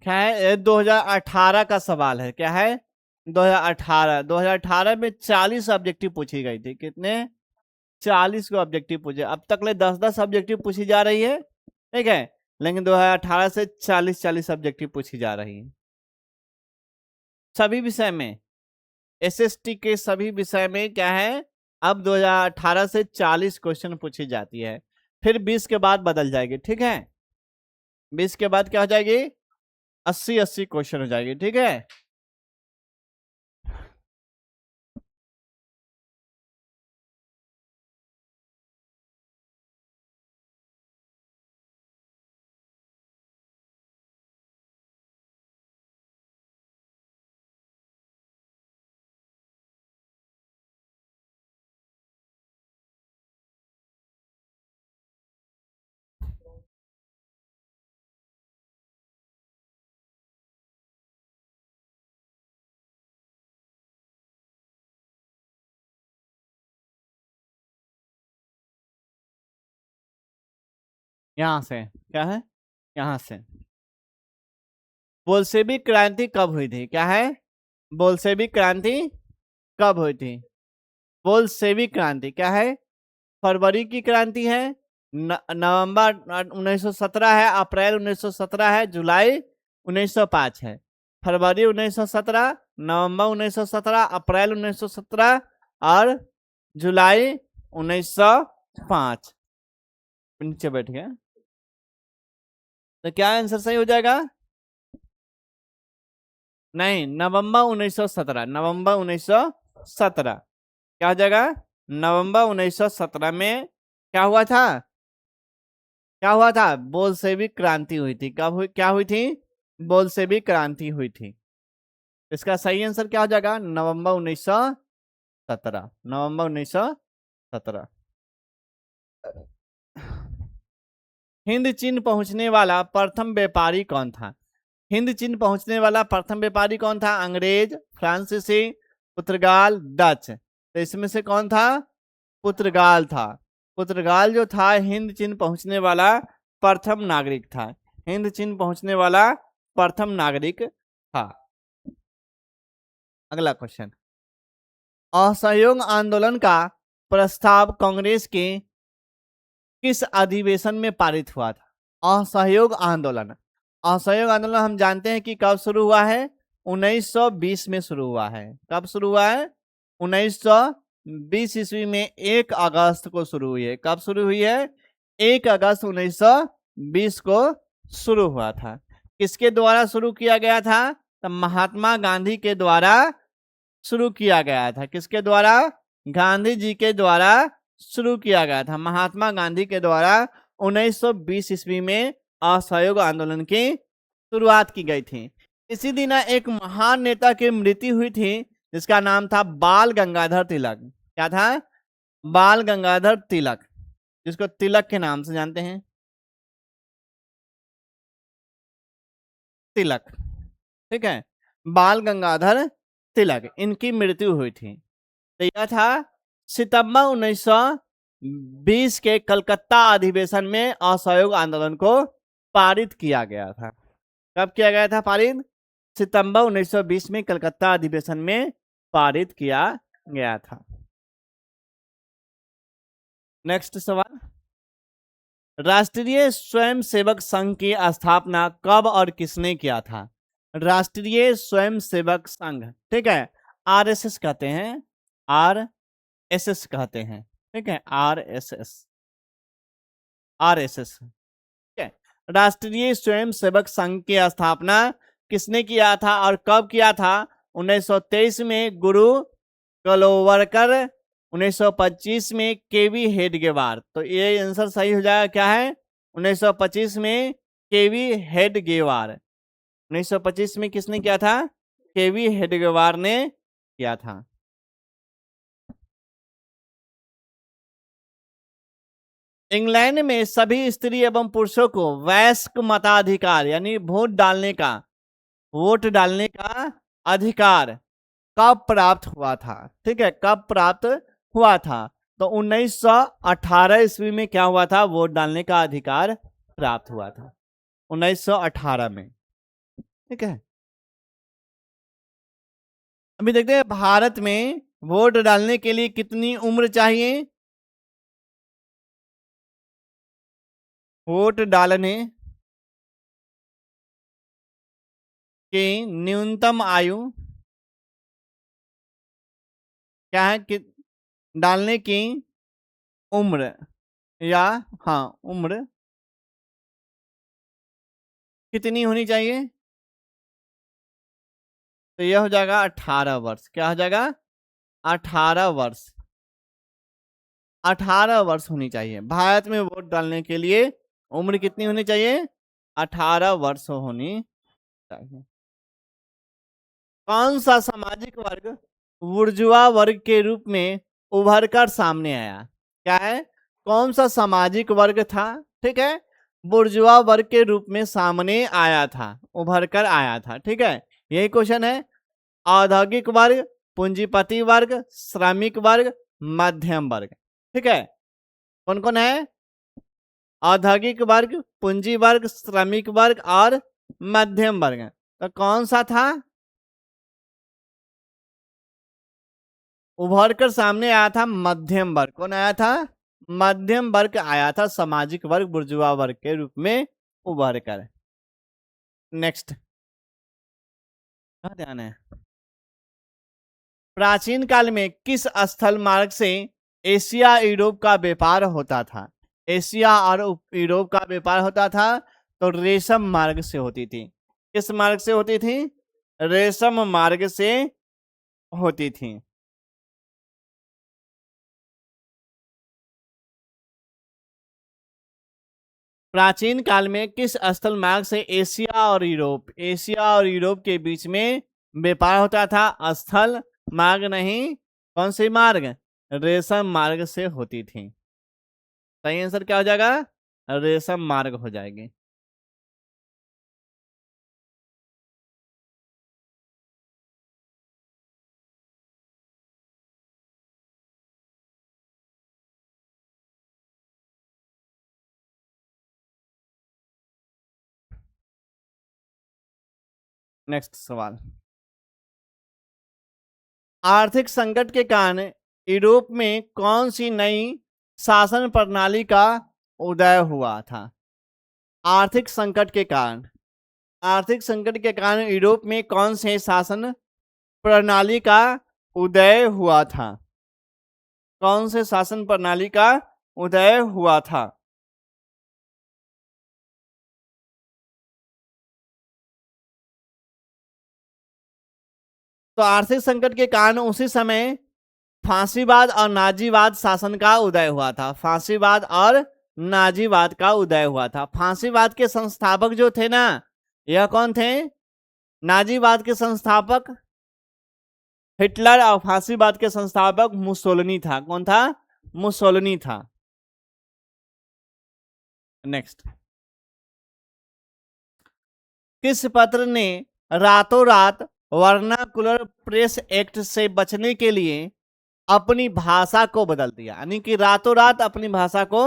क्या है, ये 2018 का सवाल है। क्या है? 2018, 2018 में 40 ऑब्जेक्टिव पूछी गई थी। कितने? 40 को ऑब्जेक्टिव पूछे। अब तक ले 10-10 ऑब्जेक्टिव पूछी जा रही है, ठीक है, लेकिन 2018 से 40-40 ऑब्जेक्टिव पूछी जा रही है सभी विषय में। एसएसटी के सभी विषय में क्या है, अब 2018 से 40 क्वेश्चन पूछी जाती है। फिर 20 के बाद बदल जाएगी, ठीक है? 20 के बाद क्या हो जाएगी? 80-80 क्वेश्चन हो जाएगी, ठीक है? यहां से क्या है, यहां से बोल्शेविक क्रांति कब हुई थी? क्या है? बोल्शेविक क्रांति कब हुई थी? बोल्शेविक क्रांति क्या है? फरवरी की क्रांति है, नवंबर 1917 है, अप्रैल 1917 है, जुलाई 1905 है। फरवरी 1917, नवंबर 1917, अप्रैल 1917 और जुलाई 1905। नीचे बैठ गया तो क्या आंसर सही हो जाएगा? नहीं, नवंबर 1917, नवंबर 1917 क्या हो जाएगा? नवंबर 1917 में क्या हुआ था? क्या हुआ था? बोल्शेविक क्रांति हुई थी। कब हुई, क्या हुई थी? बोल्शेविक क्रांति हुई थी। इसका सही आंसर क्या हो जाएगा? नवंबर 1917, नवंबर 1917। हिंद चीन पहुंचने वाला प्रथम व्यापारी कौन था? हिंद चीन पहुंचने वाला प्रथम व्यापारी कौन था? अंग्रेज, फ्रांसीसी, पुर्तगाल, डच। तो इसमें से कौन था? पुर्तगाल था। पुर्तगाल जो था हिंद चीन पहुंचने वाला प्रथम नागरिक था। हिंद चीन पहुंचने वाला प्रथम नागरिक था। अगला क्वेश्चन, असहयोग आंदोलन का प्रस्ताव कांग्रेस के किस अधिवेशन में पारित हुआ था? असहयोग आंदोलन, असहयोग आंदोलन हम जानते हैं कि कब शुरू हुआ है? 1920 में शुरू हुआ है। कब शुरू हुआ है? 1920 ईस्वी में 1 अगस्त को शुरू हुई है। कब शुरू हुई है? 1 अगस्त 1920 को शुरू हुआ था। किसके द्वारा शुरू किया गया था? तो महात्मा गांधी के द्वारा शुरू किया गया था। किसके द्वारा? गांधी जी के द्वारा शुरू किया गया था। महात्मा गांधी के द्वारा 1920 ईस्वी में असहयोग आंदोलन की शुरुआत की गई थी। इसी दिन एक महान नेता की मृत्यु हुई थी जिसका नाम था बाल गंगाधर तिलक। क्या था? बाल गंगाधर तिलक, जिसको तिलक के नाम से जानते हैं, तिलक। ठीक है, बाल गंगाधर तिलक, इनकी मृत्यु हुई थी। तो यह था सितंबर 1920 के कलकत्ता अधिवेशन में असहयोग आंदोलन को पारित किया गया था। कब किया गया था पारित? सितंबर 1920 में कलकत्ता अधिवेशन में पारित किया गया था। नेक्स्ट सवाल, राष्ट्रीय स्वयंसेवक संघ की स्थापना कब और किसने किया था? राष्ट्रीय स्वयंसेवक संघ, ठीक है, आरएसएस कहते हैं, आरएसएस कहते हैं, ठीक है, आरएसएस, आरएसएस, ठीक है। राष्ट्रीय स्वयंसेवक संघ की स्थापना किसने किया था और कब किया था? 1923 में गुरु कलोवरकर, 1925 में केवी हेडगेवार। तो ये आंसर सही हो जाएगा, क्या है? 1925 में केवी हेडगेवार। 1925 में किसने किया था? केवी हेडगेवार ने किया था। इंग्लैंड में सभी स्त्री एवं पुरुषों को वयस्क मताधिकार यानी वोट डालने का अधिकार कब प्राप्त हुआ था? ठीक है, कब प्राप्त हुआ था? तो 1918 ईस्वी में क्या हुआ था? वोट डालने का अधिकार प्राप्त हुआ था 1918 में। ठीक है, अभी देखते हैं भारत में वोट डालने के लिए कितनी उम्र चाहिए? वोट डालने की न्यूनतम आयु क्या है? कि डालने की उम्र, या हाँ उम्र कितनी होनी चाहिए? तो यह हो जाएगा 18 वर्ष। क्या हो जाएगा? 18 वर्ष, 18 वर्ष होनी चाहिए। भारत में वोट डालने के लिए उम्र कितनी होनी चाहिए? 18 वर्ष होनी चाहिए। कौन सा सामाजिक वर्ग बुर्जुआ वर्ग के रूप में उभर कर सामने आया? क्या है? कौन सा सामाजिक वर्ग था, ठीक है, बुर्जुआ वर्ग के रूप में सामने आया था, उभर कर आया था? ठीक है, यही क्वेश्चन है। औद्योगिक वर्ग, पूंजीपति वर्ग, श्रमिक वर्ग, मध्यम वर्ग। ठीक है, कौन कौन है? औद्योगिक वर्ग, पूंजी वर्ग, श्रमिक वर्ग और मध्यम वर्ग। तो कौन सा था? उभर कर सामने आया था मध्यम वर्ग। कौन आया था? मध्यम वर्ग आया था, सामाजिक वर्ग बुर्जुआ वर्ग के रूप में उभर कर। नेक्स्ट, ध्यान है, प्राचीन काल में किस स्थल मार्ग से एशिया यूरोप का व्यापार होता था? एशिया और यूरोप का व्यापार होता था तो रेशम मार्ग से होती थी। किस मार्ग से होती थी? रेशम मार्ग से होती थी। प्राचीन काल में किस स्थल मार्ग से एशिया और यूरोप के बीच में व्यापार होता था? स्थल मार्ग नहीं, कौन सी मार्ग? रेशम मार्ग से होती थी। सही आंसर क्या हो जाएगा? रेशम मार्ग हो जाएगी। नेक्स्ट सवाल, आर्थिक संकट के कारण यूरोप में कौन सी नई शासन प्रणाली का उदय हुआ था? आर्थिक संकट के कारण, आर्थिक संकट के कारण यूरोप में कौन से शासन प्रणाली का उदय हुआ था? कौन से शासन प्रणाली का उदय हुआ था? तो आर्थिक संकट के कारण उसी समय फांसीवाद और नाजीवाद शासन का उदय हुआ था। फांसीवाद और नाजीवाद का उदय हुआ था। फांसीवाद के संस्थापक जो थे ना, यह कौन थे? नाजीवाद के संस्थापक हिटलर और फांसीवाद के संस्थापक मुसोलिनी था। कौन था? मुसोलिनी था। नेक्स्ट, किस पत्र ने रातों रात वर्नाकुलर प्रेस एक्ट से बचने के लिए अपनी भाषा को बदल दिया, यानी कि रातों रात अपनी भाषा को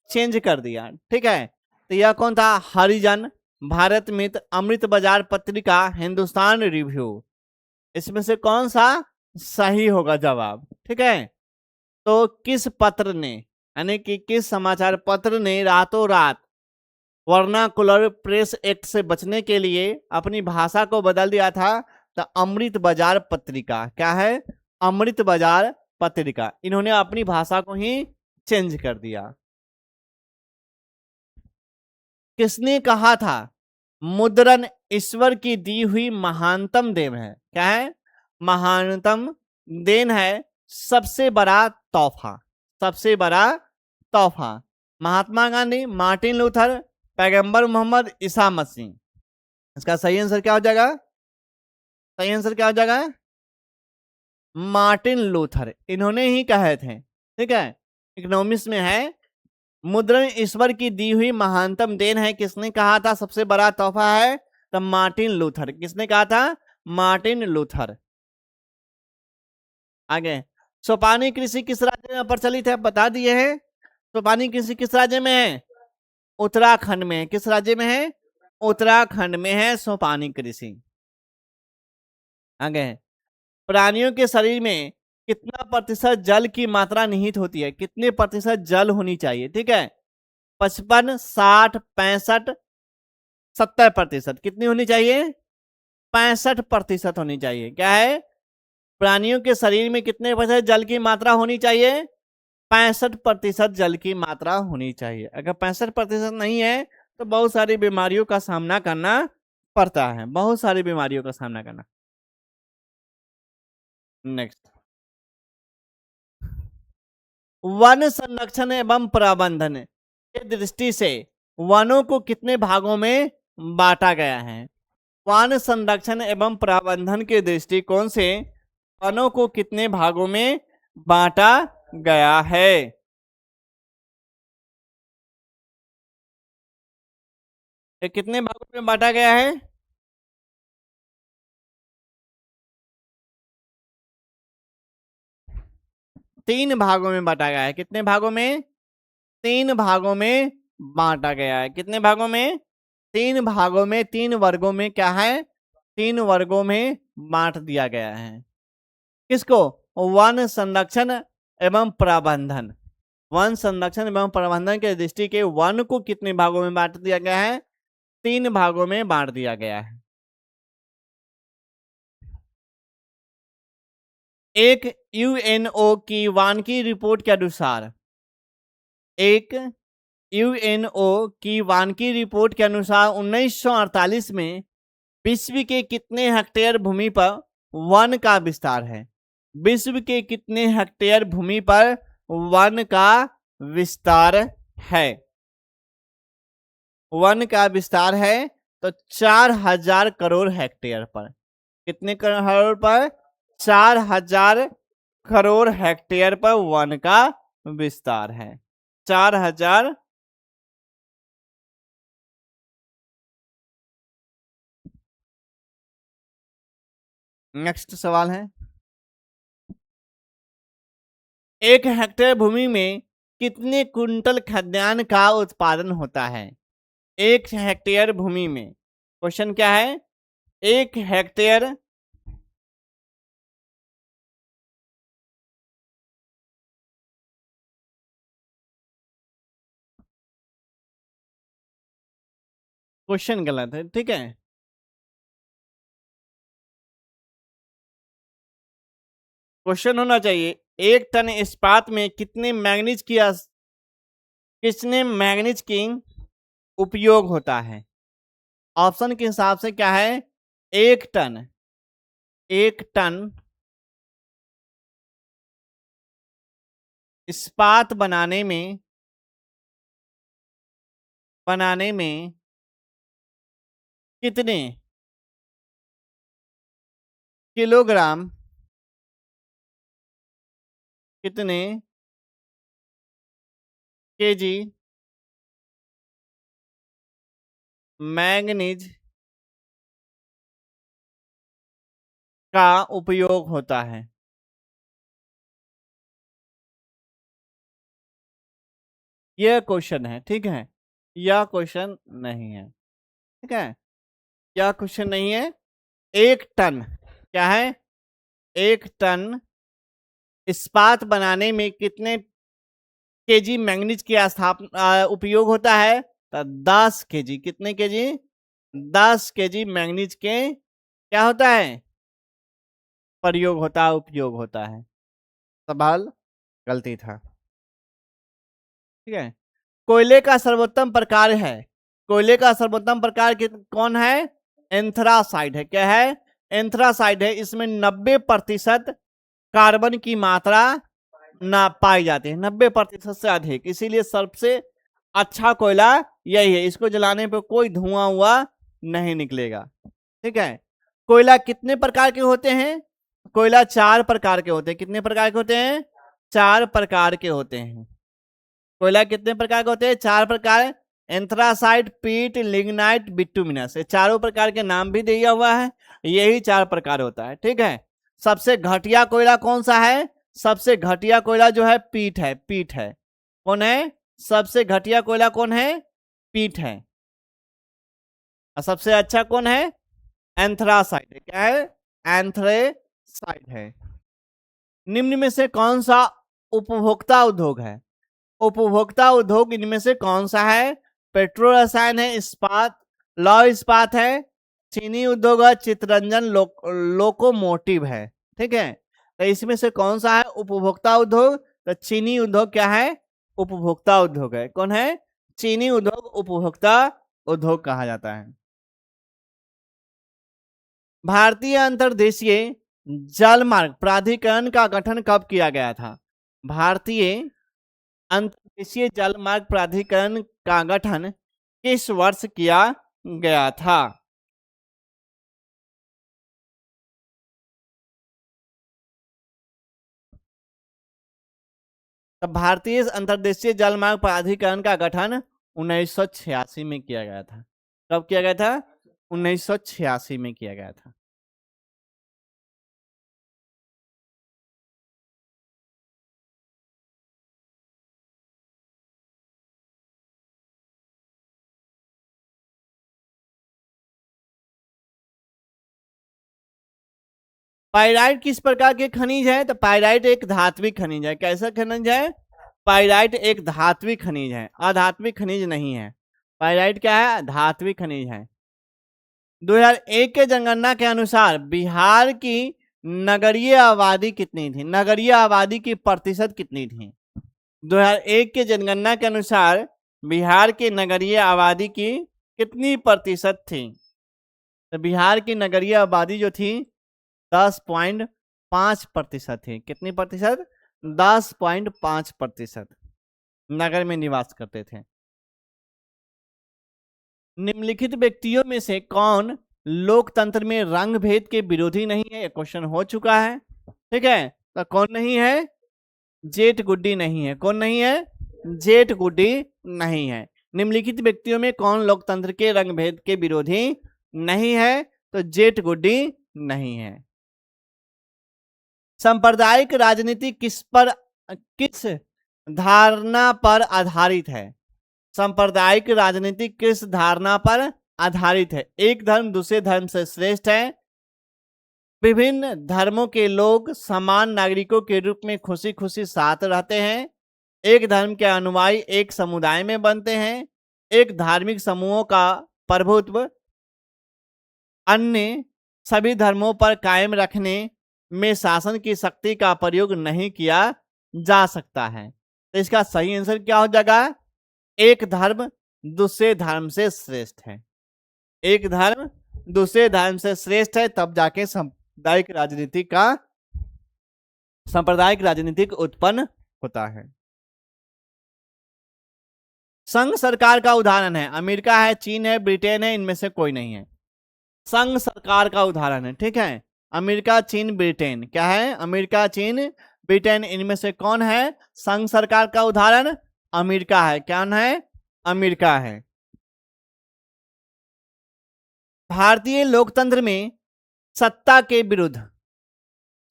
चेंज कर दिया? ठीक है, तो यह कौन था? हरिजन, भारत मित्र, अमृत बाजार पत्रिका, हिंदुस्तान रिव्यू। इसमें से कौन सा सही होगा जवाब? ठीक है, तो किस पत्र ने, यानी कि किस समाचार पत्र ने रातों रात वर्नाकुलर प्रेस एक्ट से बचने के लिए अपनी भाषा को बदल दिया था? तो अमृत बाजार पत्रिका। क्या है? अमृत बाजार पत्रिका। इन्होंने अपनी भाषा को ही चेंज कर दिया। किसने कहा था मुद्रण ईश्वर की दी हुई महानतम देन है? क्या है? महानतम देन है, सबसे बड़ा तोहफा, सबसे बड़ा तोहफा। महात्मा गांधी, मार्टिन लूथर, पैगंबर मोहम्मद, ईसा मसीह। इसका सही आंसर क्या हो जाएगा? सही आंसर क्या हो जाएगा? मार्टिन लूथर, इन्होंने ही कहे थे। ठीक है, इकोनॉमिक्स में है, मुद्रण ईश्वर की दी हुई महानतम देन है। किसने कहा था सबसे बड़ा तोहफा है? तो मार्टिन लूथर। किसने कहा था? Martin Luther. आगे, सोपानी कृषि किस राज्य में प्रचलित है? बता दिए हैं। सोपानी कृषि किस राज्य में है? उत्तराखंड में। किस राज्य में है? उत्तराखंड में है सोपानी कृषि। आगे, प्राणियों के शरीर में कितना प्रतिशत जल की मात्रा निहित होती है? कितने प्रतिशत जल होनी चाहिए? ठीक है, 55, 60, 65, 70%। कितनी होनी चाहिए? 65% होनी चाहिए। क्या है? प्राणियों के शरीर में कितने प्रतिशत जल की मात्रा होनी चाहिए? 65% जल की मात्रा होनी चाहिए। अगर 65% नहीं है तो बहुत सारी बीमारियों का सामना करना पड़ता है, बहुत सारी बीमारियों का सामना करना। नेक्स्ट, वन संरक्षण एवं प्रबंधन की दृष्टि से वनों को कितने भागों में बांटा गया है? वन संरक्षण एवं प्रबंधन के दृष्टिकोण से वनों को कितने भागों में बांटा गया है? ये कितने भागों में बांटा गया है? तीन भागों में बांटा गया है। कितने भागों में? तीन भागों में बांटा गया है। कितने भागों में? तीन भागों में, तीन वर्गों में। क्या है? तीन वर्गों में बांट दिया गया है। किसको? वन संरक्षण एवं प्रबंधन। वन संरक्षण एवं प्रबंधन के दृष्टि के वन को कितने भागों में बांट दिया गया है? तीन भागों में बांट दिया गया है। एक यूएनओ की वानिकी रिपोर्ट के अनुसार, एक यूएनओ की वानिकी रिपोर्ट के अनुसार 1948 में विश्व के कितने हेक्टेयर भूमि पर वन का विस्तार है? विश्व के कितने हेक्टेयर भूमि पर वन का विस्तार है? वन का विस्तार है तो 4000 करोड़ हेक्टेयर पर। कितने करोड़ पर? 4000 करोड़ हेक्टेयर पर वन का विस्तार है। 4000। नेक्स्ट सवाल है, एक हेक्टेयर भूमि में कितने कुंटल खाद्यान्न का उत्पादन होता है? एक हेक्टेयर भूमि में, क्वेश्चन क्या है? एक हेक्टेयर, क्वेश्चन गलत है। ठीक है, क्वेश्चन होना चाहिए, एक टन इस्पात में कितने मैग्नीज की कितने मैग्नीज की उपयोग होता है? ऑप्शन के हिसाब से क्या है? एक टन, एक टन इस्पात बनाने में कितने किलोग्राम कितने केजी मैंगनीज का उपयोग होता है? यह क्वेश्चन है, ठीक है। यह क्वेश्चन नहीं है, ठीक है। यह क्वेश्चन नहीं है। 1 टन, क्या है, 1 टन इस्पात बनाने में कितने केजी मैंगनीज की स्थापना उपयोग होता है? तो 10 केजी। कितने केजी? 10 केजी मैंगनीज के क्या होता है? प्रयोग होता है, उपयोग होता है। सवाल गलती था, ठीक है। कोयले का सर्वोत्तम प्रकार है, कोयले का सर्वोत्तम प्रकार कौन है? एंथ्रासाइड है। क्या है? एंथ्रासाइड है। इसमें 90% कार्बन की मात्रा ना पाई जाती है, 90% से अधिक, इसीलिए सबसे अच्छा कोयला यही है। इसको जलाने पे कोई धुआं हुआ नहीं निकलेगा, ठीक है। कोयला कितने प्रकार के होते हैं? कोयला 4 प्रकार के होते हैं। कितने प्रकार के होते हैं? 4 प्रकार के होते हैं। कोयला कितने प्रकार के होते हैं? 4 प्रकार। एंथ्रासाइड, पीट, लिग्नाइट, बिटुमिनस, ये चारों प्रकार के नाम भी दिया हुआ है। यही 4 प्रकार होता है, ठीक है। सबसे घटिया कोयला कौन सा है? सबसे घटिया कोयला जो है पीट है, पीट है। कौन है सबसे घटिया कोयला? कौन है? पीट है। और सबसे अच्छा कौन है? एंथ्रासाइड है। क्या है? एंथ्रेसाइड है। निम्न में से कौन सा उपभोक्ता उद्योग है? उपभोक्ता उद्योग इनमें से कौन सा है? पेट्रो रसायन है, इस्पात, लौह इस्पात है, चीनी उद्योग है, चित्ररंजन लोकोमोटिव है, ठीक है। तो इसमें से कौन सा है उपभोक्ता उद्योग? तो चीनी उद्योग क्या है? उपभोक्ता उद्योग है। कौन है? चीनी उद्योग उपभोक्ता उद्योग कहा जाता है। भारतीय अंतर्देशीय जलमार्ग प्राधिकरण का गठन कब किया गया था? भारतीय अंतर्देशीय जलमार्ग प्राधिकरण का गठन किस वर्ष किया गया था? तो भारतीय अंतर्देशीय जलमार्ग प्राधिकरण का गठन 1986 में किया गया था। कब किया गया था? 1986 में किया गया था। पाइराइट किस प्रकार के खनिज है? तो पाइराइट एक धात्विक खनिज है। कैसा खनिज है? पाइराइट एक धात्विक खनिज है, अधात्विक खनिज नहीं है। पाइराइट क्या है? धात्विक खनिज है। 2001 के जनगणना के अनुसार बिहार की नगरीय आबादी कितनी थी? नगरीय आबादी की प्रतिशत कितनी थी? 2001 के जनगणना के अनुसार बिहार की नगरीय आबादी की कितनी प्रतिशत थी? तो बिहार की नगरीय आबादी जो थी 10.5% थी। कितनी प्रतिशत? 10.5% नगर में निवास करते थे। निम्नलिखित व्यक्तियों में से कौन लोकतंत्र में रंग भेद के विरोधी नहीं है? क्वेश्चन हो चुका है, ठीक है। तो कौन नहीं है? जेठ गुड्डी नहीं है। कौन नहीं है? जेठ गुड्डी नहीं है। निम्नलिखित व्यक्तियों में कौन लोकतंत्र के रंग भेद के विरोधी नहीं है? तो जेठ गुड्डी नहीं है। सांप्रदायिक राजनीति किस धारणा पर आधारित है? सांप्रदायिक राजनीति किस धारणा पर आधारित है? एक धर्म दूसरे धर्म से श्रेष्ठ है, विभिन्न धर्मों के लोग समान नागरिकों के रूप में खुशी खुशी साथ रहते हैं, एक धर्म के अनुयायी एक समुदाय में बनते हैं, एक धार्मिक समूहों का प्रभुत्व अन्य सभी धर्मों पर कायम रखने में शासन की शक्ति का प्रयोग नहीं किया जा सकता है। तो इसका सही आंसर क्या हो जाएगा? एक धर्म दूसरे धर्म से श्रेष्ठ है। एक धर्म दूसरे धर्म से श्रेष्ठ है, तब जाके सांप्रदायिक राजनीतिक उत्पन्न होता है। संघ सरकार का उदाहरण है अमेरिका है, चीन है, ब्रिटेन है, इनमें से कोई नहीं है। संघ सरकार का उदाहरण है, ठीक है। अमेरिका, चीन, ब्रिटेन। क्या है? अमेरिका, चीन, ब्रिटेन, इनमें से कौन है संघ सरकार का उदाहरण? अमेरिका है। कौन है? अमेरिका है। भारतीय लोकतंत्र में सत्ता के विरुद्ध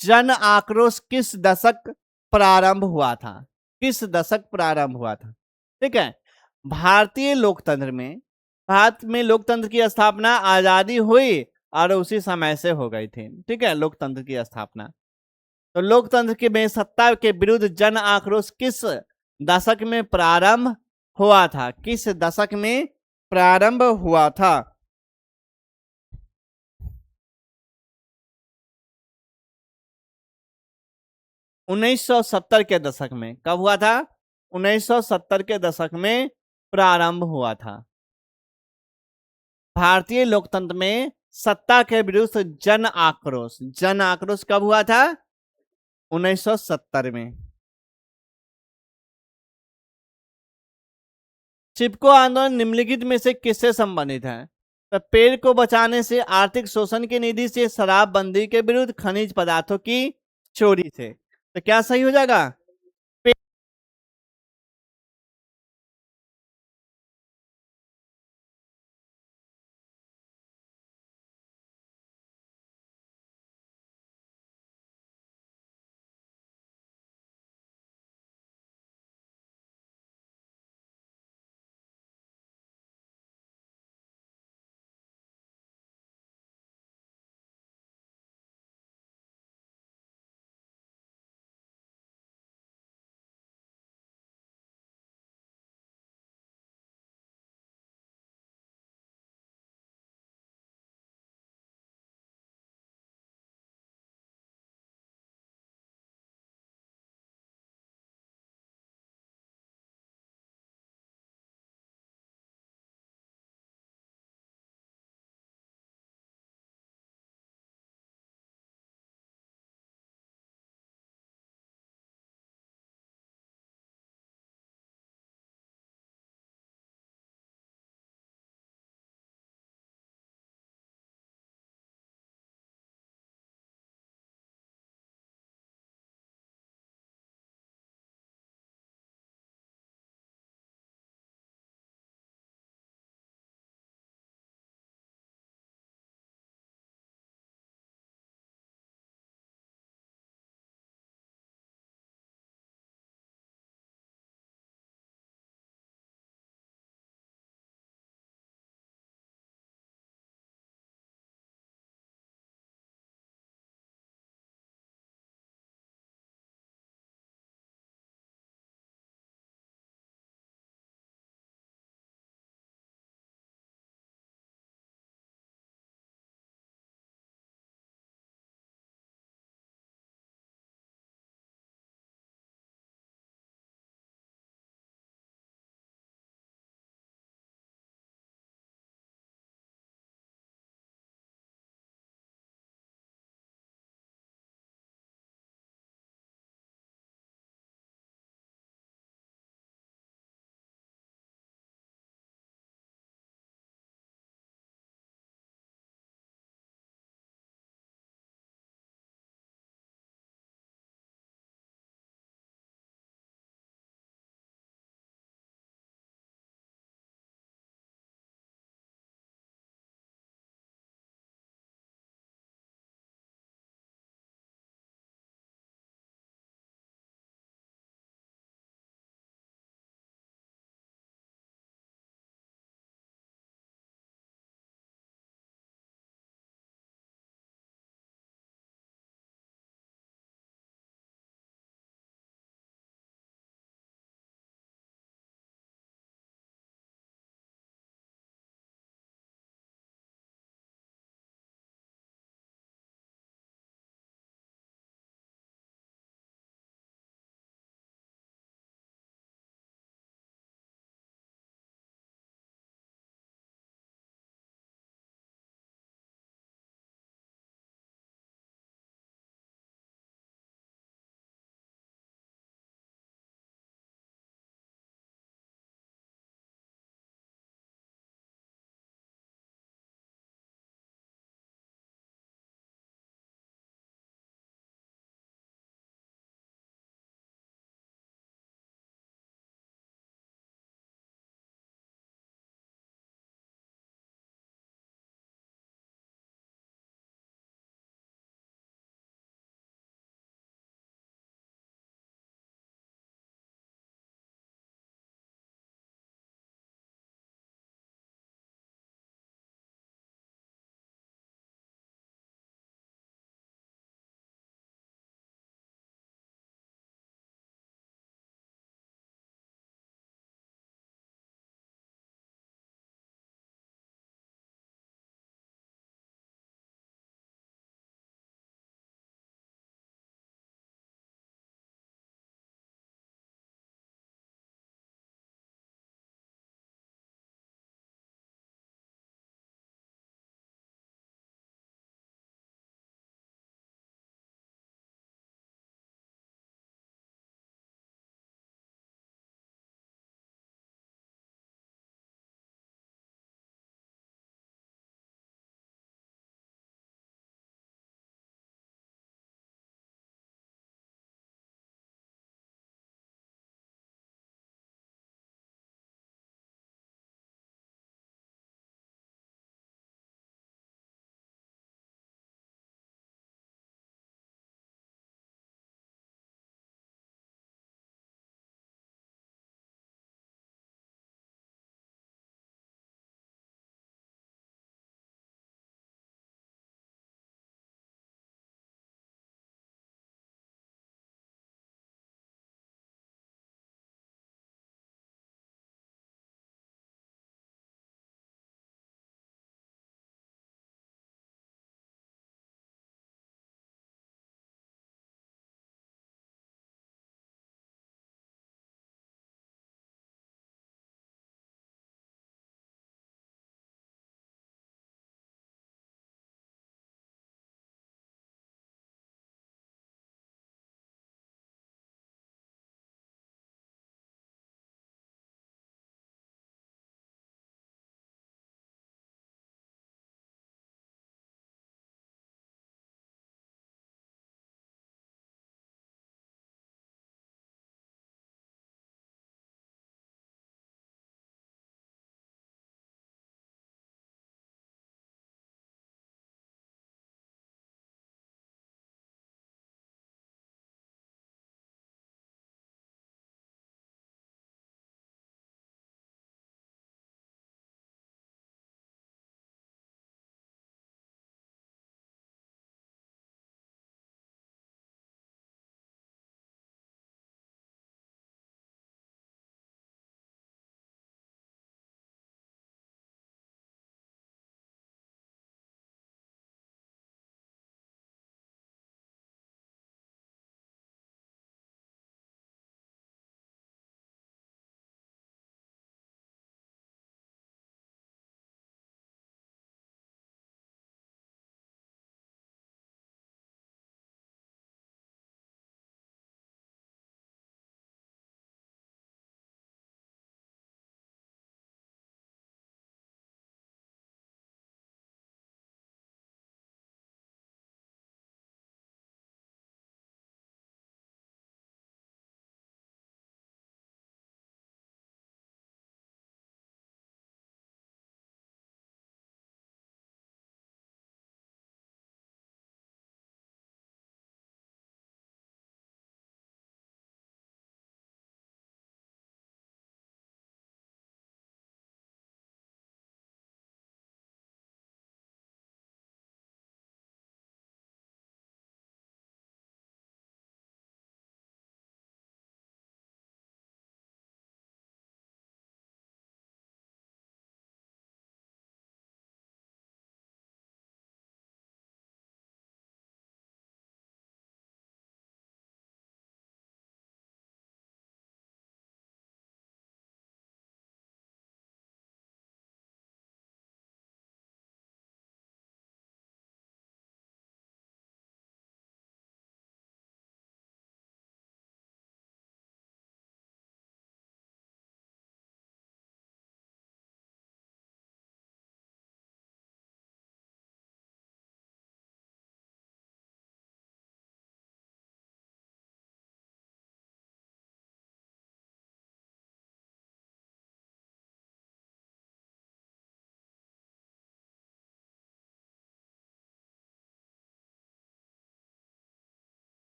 जन आक्रोश किस दशक प्रारंभ हुआ था? किस दशक प्रारंभ हुआ था? ठीक है। भारतीय लोकतंत्र में, भारत में लोकतंत्र की स्थापना आजादी हुई और उसी समय से हो गई थी। ठीक है, लोकतंत्र की स्थापना। तो लोकतंत्र के में सत्ता के विरुद्ध जन आक्रोश किस दशक में प्रारंभ हुआ था? किस दशक में प्रारंभ हुआ था? 1970 के दशक में। कब हुआ था? 1970 के दशक में प्रारंभ हुआ था। भारतीय लोकतंत्र में सत्ता के विरुद्ध जन आक्रोश, जन आक्रोश कब हुआ था? 1970 में। चिपको आंदोलन निम्नलिखित में से किससे संबंधित है? तो पेड़ को बचाने से, आर्थिक शोषण की निधि से, शराबबंदी के विरुद्ध, खनिज पदार्थों की चोरी से। तो क्या सही हो जाएगा?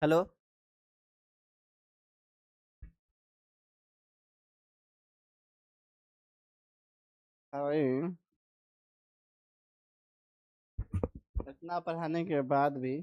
हेलो। हाँ भाई, इतना पढ़ाने के बाद भी